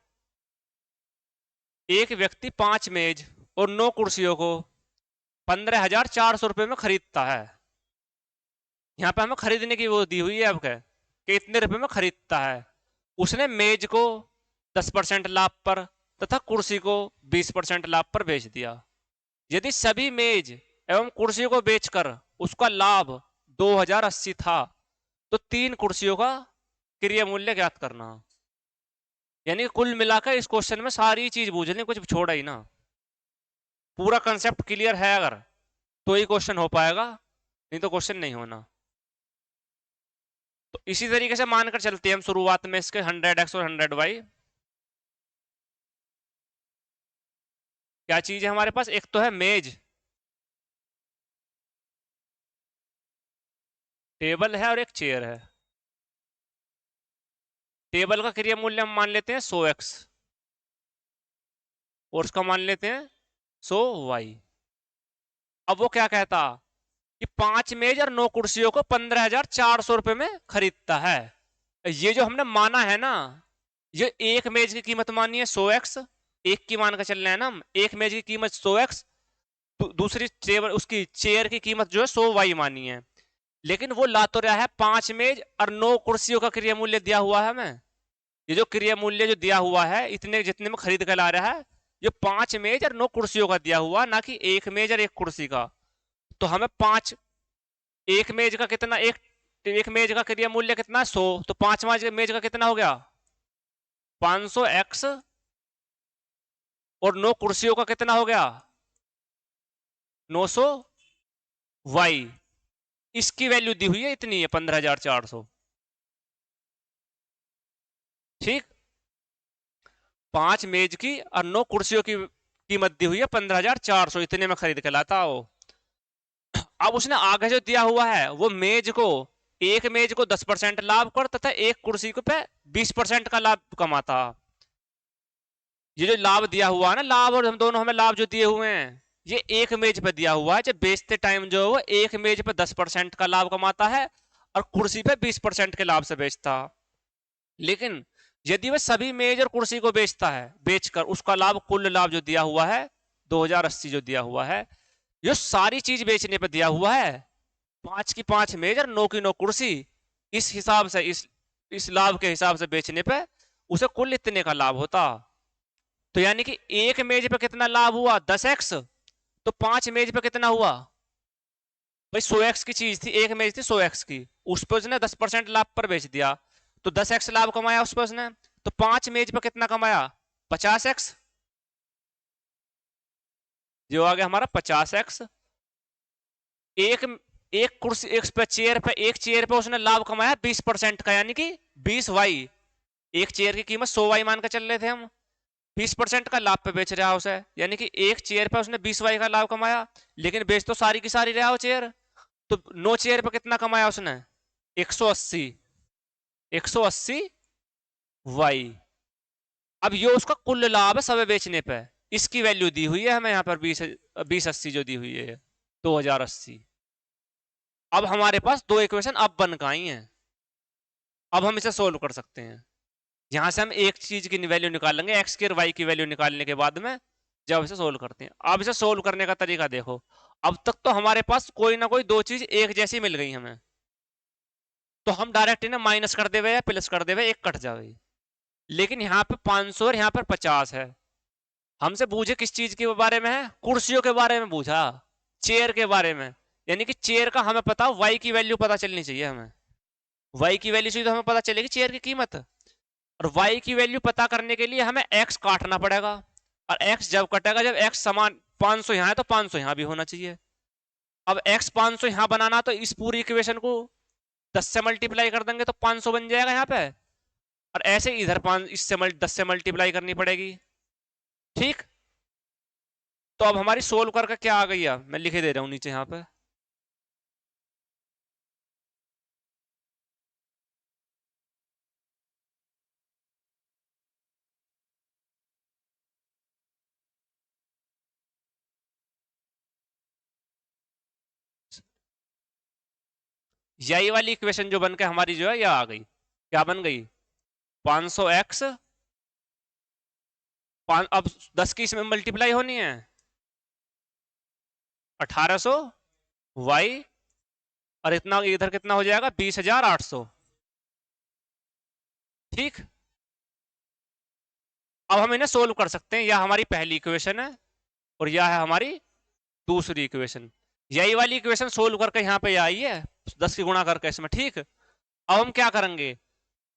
एक व्यक्ति 5 मेज और 9 कुर्सियों को 15,400 रुपये में खरीदता है। यहाँ पे हमें खरीदने की वो दी हुई है अब कि इतने रुपए में खरीदता है। उसने मेज को 10% लाभ पर तथा कुर्सी को 20% लाभ पर बेच दिया। यदि सभी मेज एवं कुर्सी को बेचकर उसका लाभ 2080 था तो 3 कुर्सियों का क्रय मूल्य ज्ञात करना। यानी कुल मिलाकर इस क्वेश्चन में सारी चीज बूझनी, कुछ छोड़ा ही ना। पूरा कंसेप्ट क्लियर है अगर तो ही क्वेश्चन हो पाएगा, नहीं तो क्वेश्चन नहीं होना। तो इसी तरीके से मानकर चलते हैं हम शुरुआत में इसके 100x और 100y। क्या चीज है हमारे पास? एक तो है मेज, टेबल है और एक चेयर है। टेबल का क्रय मूल्य हम मान लेते हैं 100x और उसका मान लेते हैं 100y। अब वो क्या कहता कि 5 मेज और 9 कुर्सियों को 15,400 रुपए में खरीदता है। ये जो हमने माना है ना, ये एक मेज की कीमत मानी है 100x, एक की मान कर चल रहे हैं ना हम, एक मेज की कीमत 100x, दूसरी टेबल उसकी चेयर की कीमत जो है 100y मानी है। लेकिन वो ला तो रहा है 5 मेज और 9 कुर्सियों का क्रय मूल्य दिया हुआ है हमें। ये जो क्रय मूल्य जो दिया हुआ है इतने जितने में खरीद कर ला रहा है, ये 5 मेज और 9 कुर्सियों का दिया हुआ, ना कि एक मेज और एक कुर्सी का। तो हमें 5, एक मेज का कितना, एक मेज का क्रय मूल्य कितना? 100। तो 5 मेज का कितना हो गया? 500x और 9 कुर्सियों का कितना हो गया? 900y। इसकी वैल्यू दी हुई है, इतनी है 15,400। ठीक, 5 मेज की और 9 कुर्सियों की कीमत दी हुई है 15,400, इतने में खरीद के लाता हो। अब उसने आगे जो दिया हुआ है वो मेज को, एक मेज को 10% लाभ कर तथा एक कुर्सी को पे 20% का लाभ कमाता। ये जो लाभ दिया हुआ है ना, लाभ और हम दोनों हमें लाभ जो दिए हुए हैं, ये एक मेज पे दिया हुआ है। जब बेचते टाइम जो है वो एक मेज पे 10% का लाभ कमाता है और कुर्सी पे 20% के लाभ से बेचता। लेकिन यदि वह सभी मेज और कुर्सी को बेचता है, बेचकर उसका लाभ, कुल लाभ जो दिया हुआ है 2080 जो दिया हुआ है, ये सारी चीज बेचने पे दिया हुआ है। 5 की 5 मेज और 9 की 9 कुर्सी, इस हिसाब से, इस लाभ के हिसाब से बेचने पे उसे कुल इतने का लाभ होता। तो यानी कि एक मेज पे कितना लाभ हुआ? 10x। तो 5 मेज पे कितना हुआ भाई? 100x की चीज थी, एक मेज थी 100x की, उस पर उसने 10% लाभ पर बेच दिया, तो 10x लाभ कमाया उस पर उसने। तो 5 मेज पे कितना कमाया? 50x। जो आ गया हमारा 50x। एक एक कुर्सी, एक चेयर पे, एक चेयर पे उसने लाभ कमाया 20% का, यानी कि 20y। एक चेयर की कीमत 100y मान कर चल रहे थे हम, 20% का लाभ पे बेच रहा है उसे, यानी कि एक चेयर पे उसने 20y का लाभ कमाया। लेकिन बेच तो सारी की सारी रहा हो चेयर। तो 9 चेयर पे कितना कमाया उसने? 180, 180 वाई। अब ये उसका कुल लाभ है सब बेचने पे। इसकी वैल्यू दी हुई है हमें यहाँ पर 2080 जो दी हुई है 2080। अब हमारे पास दो इक्वेशन अब बन के आई हैं। अब हम इसे सोल्व कर सकते हैं। यहां से हम एक चीज की वैल्यू निकाल लेंगे, एक्स की और वाई की वैल्यू निकालने के बाद में जब इसे सोल्व करते हैं। अब इसे सोल्व करने का तरीका देखो। अब तक तो हमारे पास कोई ना कोई दो चीज एक जैसी मिल गई हमें, तो हम डायरेक्ट इन्हें माइनस कर देवे या प्लस कर देवे, एक कट जावे। लेकिन यहाँ पे 500 और यहाँ पर 50 है। हमसे पूछे किस चीज के बारे में है? कुर्सियों के बारे में पूछा, चेयर के बारे में। यानी कि चेयर का हमें पता, वाई की वैल्यू पता चलनी चाहिए हमें। वाई की वैल्यू से तो हमें पता चलेगी चेयर की कीमत। और y की वैल्यू पता करने के लिए हमें x काटना पड़ेगा। और x जब कटेगा, जब x समान 500 यहाँ है तो 500 यहाँ भी होना चाहिए। अब x 500 यहाँ बनाना, तो इस पूरी इक्वेशन को 10 से मल्टीप्लाई कर देंगे तो 500 बन जाएगा यहाँ पे। और ऐसे इधर 5 इससे 10 से मल्टीप्लाई करनी पड़ेगी। ठीक, तो अब हमारी सोल्व करके क्या आ गई है, मैं लिखे दे रहा हूँ नीचे यहाँ पे। यही वाली इक्वेशन जो बन के हमारी जो है यह आ गई, क्या बन गई? 500x, अब 10 की इसमें मल्टीप्लाई होनी है, 1800 वाई, और इतना इधर कितना हो जाएगा 20,800। ठीक, अब हम इन्हें सोल्व कर सकते हैं। यह हमारी पहली इक्वेशन है और यह है हमारी दूसरी इक्वेशन। यही वाली इक्वेशन सोल्व करके यहाँ पे आई है 10 की गुणा करके इसमें। ठीक, अब हम क्या करेंगे,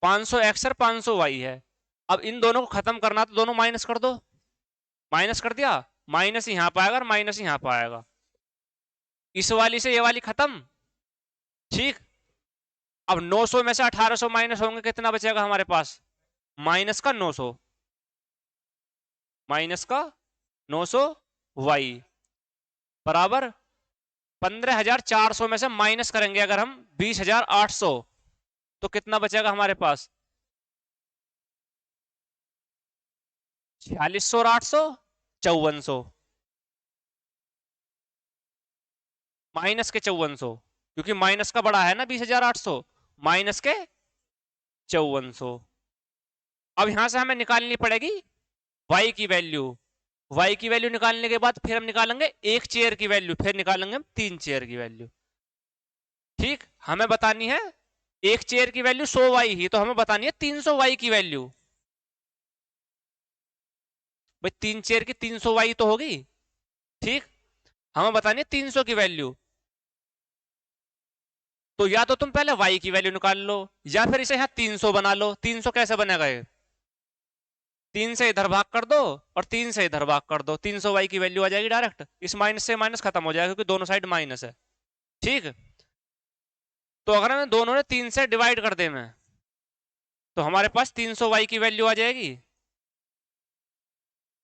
500x और 500y है। अब इन दोनों को खत्म करना तो दोनों माइनस कर दो। माइनस कर दिया, माइनस यहाँ पाएगा और माइनस यहाँ पाएगा। इस वाली से ये वाली खत्म। ठीक, अब 900 में से 1800 माइनस होंगे, कितना बचेगा हमारे पास, माइनस का 900, माइनस का 900 वाई बराबर 15,400 में से माइनस करेंगे अगर हम 20,800, तो कितना बचेगा हमारे पास, 4600 और 800 5400, माइनस के 5400, क्योंकि माइनस का बड़ा है ना 20,800, माइनस के 5400। अब यहां से हमें निकालनी पड़ेगी y की वैल्यू। y की वैल्यू निकालने के बाद फिर हम निकालेंगे एक चेयर की वैल्यू, फिर निकालेंगे हम 3 चेयर की वैल्यू। ठीक, हमें बतानी है एक चेयर की वैल्यू 100y ही, तो हमें बतानी है 300y की वैल्यू। भाई 3 चेयर की 300y तो होगी। ठीक, हमें बतानी है 300 की वैल्यू। तो या तो तुम पहले y की वैल्यू निकाल लो, या फिर इसे यहां 300 बना लो। 300 कैसे बनेगा ये, 3 से इधर भाग कर दो और 3 से इधर भाग कर दो, 300y की वैल्यू आ जाएगी डायरेक्ट। इस माइनस से माइनस खत्म हो जाएगा क्योंकि दोनों साइड माइनस है। ठीक, तो अगर हमें दोनों ने 3 से डिवाइड कर दे में, तो हमारे पास 300y की वैल्यू आ जाएगी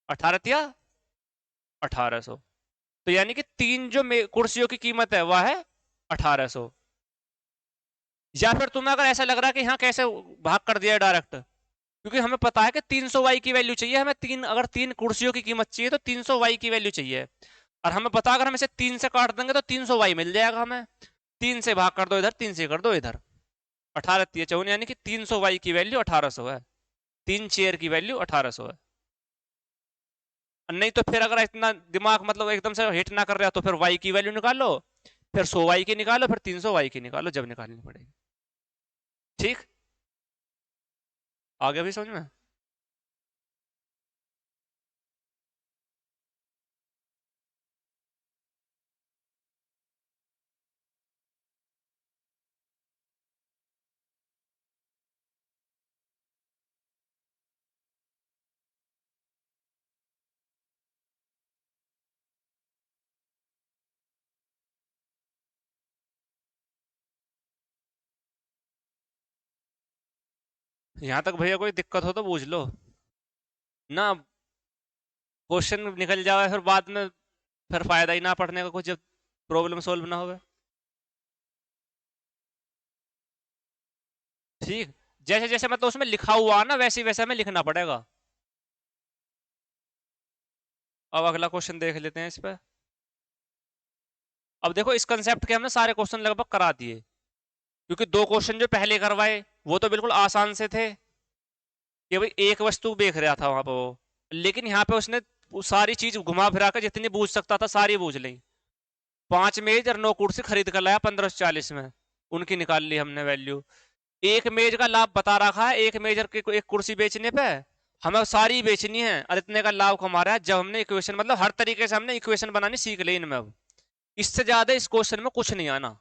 18 या 1800। तो यानी कि तीन जो कुर्सियों की कीमत है वह है 1800। या फिर तुम्हें अगर ऐसा लग रहा है कि हाँ कैसे भाग कर दिया डायरेक्ट, क्योंकि हमें पता है कि 300y की वैल्यू चाहिए हमें, अगर तीन कुर्सियों की कीमत चाहिए तो 300y की वैल्यू चाहिए। और हमें पता अगर हम इसे 3 से काट देंगे तो 300y मिल जाएगा हमें। 3 से भाग कर दो इधर, 3 से कर दो इधर, 18 यानी कि 300y की वैल्यू 1800 है। 3 चेयर की वैल्यू 1800 है। नहीं तो फिर अगर इतना दिमाग मतलब एकदम से हिट ना कर रहा तो फिर y की वैल्यू निकालो, फिर 100y की निकालो, फिर 300y की निकालो, जब निकालनी पड़ेगी। ठीक, आगे भी समझ में। यहां तक भैया कोई दिक्कत हो तो पूछ लो ना, क्वेश्चन निकल जाए फिर बाद में फिर फायदा ही ना पढ़ने का कुछ, जब प्रॉब्लम सोल्व ना हो। ठीक, जैसे जैसे मतलब उसमें लिखा हुआ ना वैसे वैसे हमें लिखना पड़ेगा। अब अगला क्वेश्चन देख लेते हैं इस पे। अब देखो इस कंसेप्ट के हमने सारे क्वेश्चन लगभग करा दिए, क्योंकि दो क्वेश्चन जो पहले करवाए वो तो बिल्कुल आसान से थे कि भाई एक वस्तु देख रहा था वहां पर वो, लेकिन यहाँ पे उसने वो सारी चीज घुमा फिरा कर जितनी बूझ सकता था सारी बूझ ली। 5 मेज और 9 कुर्सी खरीद कर लाया 1540 में, उनकी निकाल ली हमने वैल्यू। एक मेज का लाभ बता रखा है, एक मेज और एक कुर्सी बेचने पे हमें सारी बेचनी है और इतने का लाभ कमा रहा है। जब हमने इक्वेशन मतलब हर तरीके से हमने इक्वेशन बनानी सीख ली इनमें, अब इससे ज्यादा इस क्वेश्चन में कुछ नहीं आना,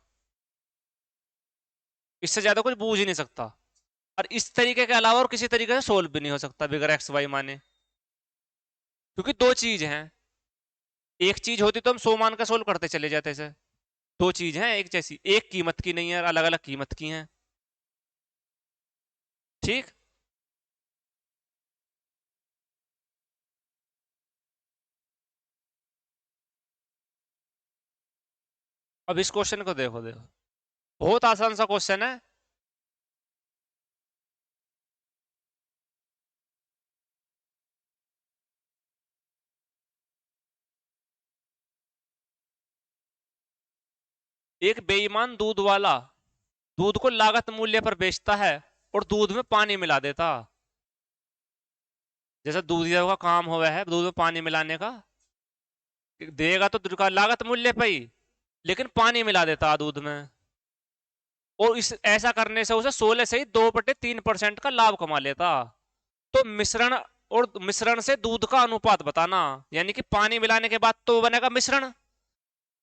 इससे ज्यादा कुछ बूझ ही नहीं सकता। और इस तरीके के अलावा और किसी तरीके से सोल्व भी नहीं हो सकता बिगर एक्स वाई माने, क्योंकि दो चीज हैं। एक चीज होती तो हम 100 मान का सोल्व करते चले जाते से। दो चीज हैं एक जैसी, एक कीमत की नहीं है, अलग अलग कीमत की हैं। ठीक, अब इस क्वेश्चन को देखो, देखो बहुत आसान सा क्वेश्चन है। एक बेईमान दूध वाला दूध को लागत मूल्य पर बेचता है और दूध में पानी मिला देता। जैसे दूधिया का काम हुआ है दूध में पानी मिलाने का, देगा तो दूध का लागत मूल्य पे ही, लेकिन पानी मिला देता दूध में, और इस ऐसा करने से उसे 16 से ही 2/3% का लाभ कमा लेता। तो मिश्रण, और मिश्रण से दूध का अनुपात बताना, यानी कि पानी मिलाने के बाद तो बनेगा मिश्रण,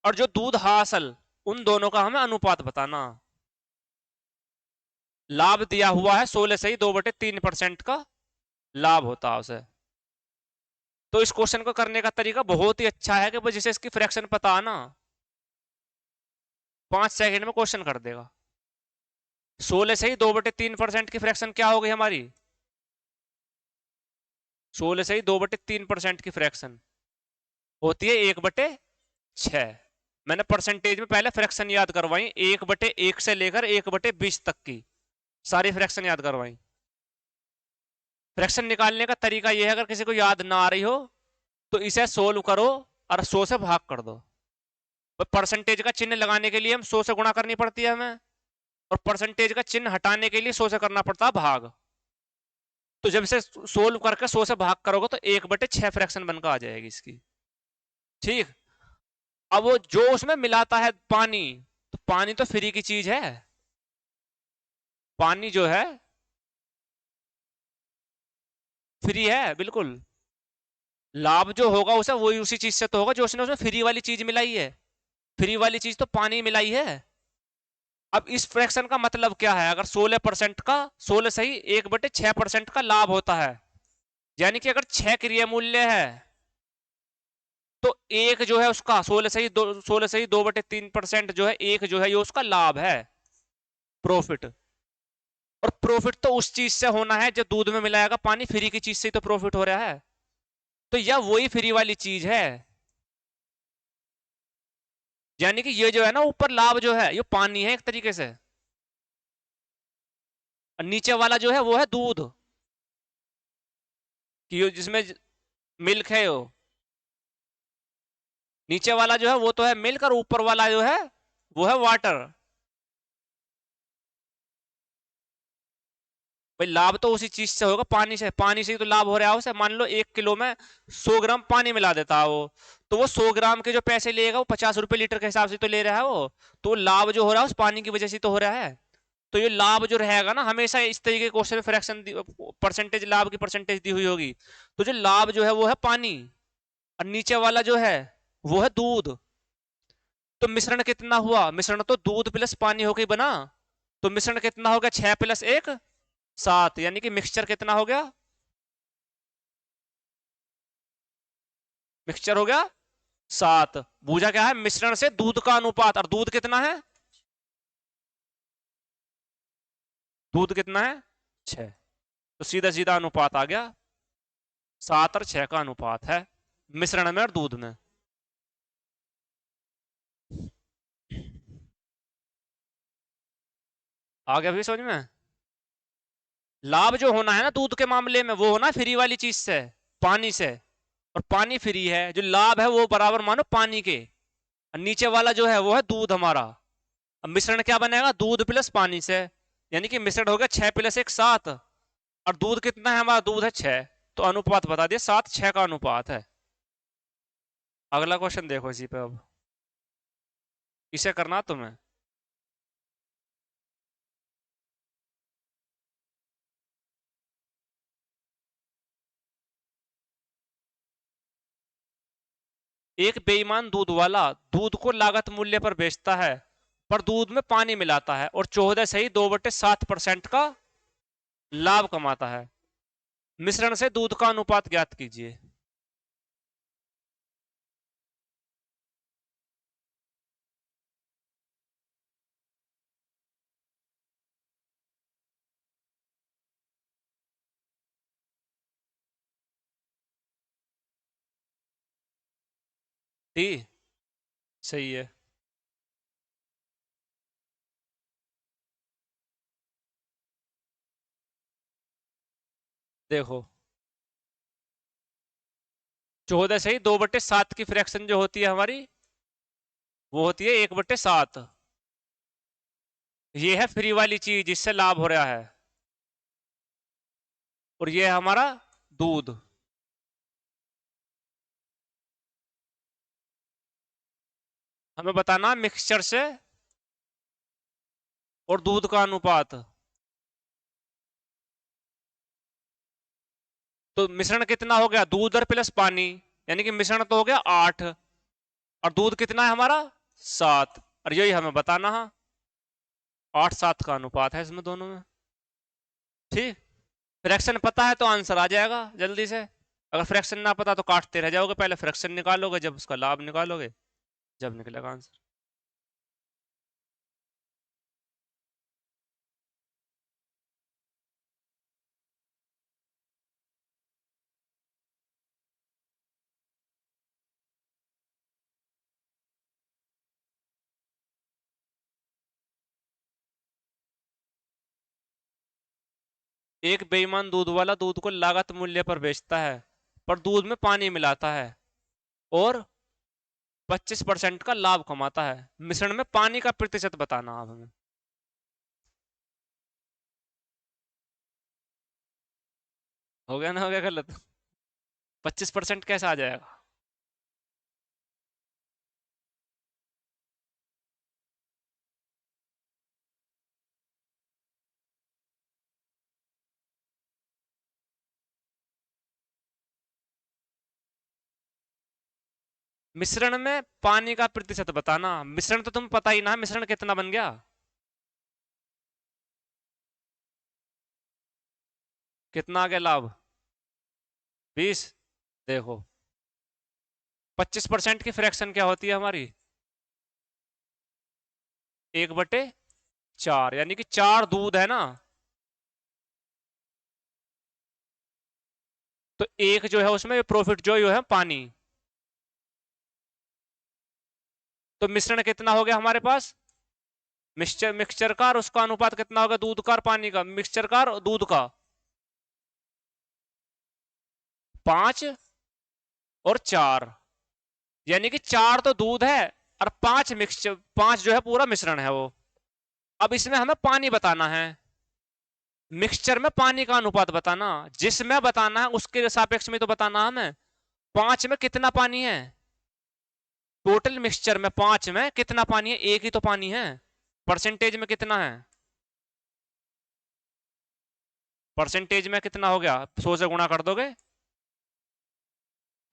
और जो दूध हासिल, उन दोनों का हमें अनुपात बताना। लाभ दिया हुआ है 16 से ही 2/3% का लाभ होता है उसे। तो इस क्वेश्चन को करने का तरीका बहुत ही अच्छा है कि वो जिसे इसकी फ्रैक्शन पता है ना, 5 सेकंड में क्वेश्चन कर देगा। 16 से ही 2/3% की फ्रैक्शन क्या हो गई हमारी, 16 से ही 2/3% की फ्रैक्शन होती है 1/6। मैंने परसेंटेज में पहले फ्रैक्शन याद करवाई, 1/1 से लेकर 1/20 तक की सारी फ्रैक्शन याद करवाई। फ्रैक्शन निकालने का तरीका यह है, अगर किसी को याद ना आ रही हो तो इसे सोल्व करो और 100 से भाग कर दो। परसेंटेज का चिन्ह लगाने के लिए हम 100 से गुणा करनी पड़ती है हमें, और परसेंटेज का चिन्ह हटाने के लिए 100 से करना पड़ता है भाग। तो जब इसे सोल्व करके 100 से भाग करोगे तो 1/6 फ्रैक्शन बनकर आ जाएगी इसकी। ठीक। अब वो जो उसमें मिलाता है पानी, तो पानी तो फ्री की चीज है, पानी जो है फ्री है बिल्कुल। लाभ जो होगा उसे वही उसी चीज से तो होगा जो उसने उसमें फ्री वाली चीज मिलाई है, फ्री वाली चीज तो पानी मिलाई है। अब इस फ्रैक्शन का मतलब क्या है, अगर 16% का, 16 सही 1/6% का लाभ होता है, यानी कि अगर 6 क्रिया मूल्य है तो एक जो है उसका 16 से ही 2/3% जो है, एक जो है ये उसका लाभ है, प्रॉफिट। और प्रॉफिट तो उस चीज से होना है जो दूध में मिलाएगा पानी, फ्री की चीज से ही तो प्रॉफिट हो रहा है, तो यह वही फ्री वाली चीज है। यानी कि ये जो है ना ऊपर लाभ जो है ये पानी है एक तरीके से, और नीचे वाला जो है वो है दूध, कि जिसमें मिल्क है, वो नीचे वाला जो है वो तो है मिल्क, और ऊपर वाला जो है वो है वाटर। भाई लाभ तो उसी चीज से होगा, पानी से, पानी से ही तो लाभ हो रहा है उसे। मान लो 1 किलो में 100 ग्राम पानी मिला देता है वो, तो वो 100 ग्राम के जो पैसे लेगा वो 50 रुपए लीटर के हिसाब से तो ले रहा है वो, तो लाभ जो हो रहा है उस पानी की वजह से तो हो रहा है। तो ये लाभ जो रहेगा ना, हमेशा इस तरीके के क्वेश्चन में फ्रैक्शन परसेंटेज, लाभ की परसेंटेज दी हुई होगी, तो जो लाभ जो है वो है पानी, और नीचे वाला जो है वो है दूध। तो मिश्रण कितना हुआ, मिश्रण तो दूध प्लस पानी होकर बना, तो मिश्रण कितना हो गया, 6 + 1 7, यानी कि मिक्सचर कितना हो गया, मिक्सचर हो गया 7। बूझा क्या है, मिश्रण से दूध का अनुपात, और दूध कितना है, दूध कितना है 6, तो सीधा सीधा अनुपात आ गया, 7 और 6 का अनुपात है मिश्रण में और दूध में। आ गया भी समझ में। लाभ जो होना है ना दूध के मामले में, वो होना फ्री वाली चीज से, पानी से, और पानी फ्री है, जो लाभ है वो बराबर मानो पानी के, और नीचे वाला जो है वो है दूध हमारा। अब मिश्रण क्या बनेगा, दूध प्लस पानी से, यानी कि मिश्रण हो गया 6 + 1 7, और दूध कितना है हमारा, दूध है 6, तो अनुपात बता दिया 7/6 का अनुपात है। अगला क्वेश्चन देखो इसी पे, अब इसे करना तुम्हें। एक बेईमान दूध वाला दूध को लागत मूल्य पर बेचता है, पर दूध में पानी मिलाता है और 14 से ही 2/7% का लाभ कमाता है। मिश्रण से दूध का अनुपात ज्ञात कीजिए। ठीक, सही है। देखो 14 से ही 2/7 की फ्रैक्शन जो होती है हमारी, वो होती है 1/7। ये है फ्री वाली चीज जिससे लाभ हो रहा है, और ये है हमारा दूध। हमें बताना मिक्सचर से और दूध का अनुपात। तो मिश्रण कितना हो गया, दूध और प्लस पानी, यानी कि मिश्रण तो हो गया 8 और दूध कितना है हमारा 7, और यही हमें बताना है। 8-7 का अनुपात है इसमें दोनों में। ठीक, फ्रैक्शन पता है तो आंसर आ जाएगा जल्दी से। अगर फ्रैक्शन ना पता तो काटते रह जाओगे, पहले फ्रैक्शन निकालोगे जब उसका लाभ निकालोगे जब निकलेगा आंसर। एक बेईमान दूध वाला दूध को लागत मूल्य पर बेचता है, पर दूध में पानी मिलाता है और 25% का लाभ कमाता है। मिश्रण में पानी का प्रतिशत बताना आप हमें। हो गया ना, हो गया गलत। 25% कैसे आ जाएगा? मिश्रण में पानी का प्रतिशत बताना। मिश्रण तो तुम्हें पता ही ना, मिश्रण कितना बन गया, कितना आ गया लाभ 20। देखो 25% की फ्रैक्शन क्या होती है हमारी, 1/4, यानी कि 4 दूध है ना, तो एक जो है उसमें प्रॉफिट जो है पानी। तो मिश्रण कितना हो गया हमारे पास, मिक्सचर मिक्सचर का और उसका अनुपात कितना होगा, दूध का और पानी का, मिक्सचर का और दूध का 5 और 4, यानी कि 4 तो दूध है और 5 मिक्सचर, 5 जो है पूरा मिश्रण है वो। अब इसमें हमें पानी बताना है, मिक्सचर में पानी का अनुपात बताना, जिसमें बताना है उसके सापेक्ष में तो बताना हमें। 5 में कितना पानी है, टोटल मिक्सचर में 5 में कितना पानी है, एक ही तो पानी है। परसेंटेज में कितना है, परसेंटेज में कितना हो गया, 100 से गुणा कर दोगे,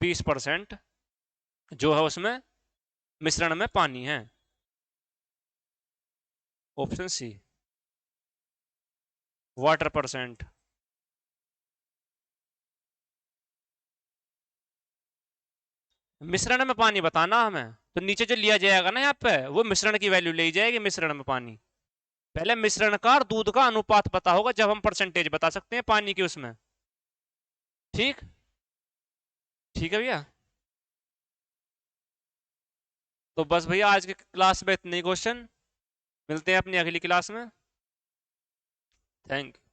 20% जो है उसमें मिश्रण में पानी है। Option C, water percent. मिश्रण में पानी बताना हमें, तो नीचे जो लिया जाएगा ना यहाँ पे वो मिश्रण की वैल्यू ली जाएगी, मिश्रण में पानी। पहले मिश्रण का और दूध का अनुपात पता होगा जब हम परसेंटेज बता सकते हैं पानी की उसमें। ठीक, ठीक है भैया। तो बस भैया आज की क्लास में इतने क्वेश्चन, मिलते हैं अपनी अगली क्लास में। Thank you.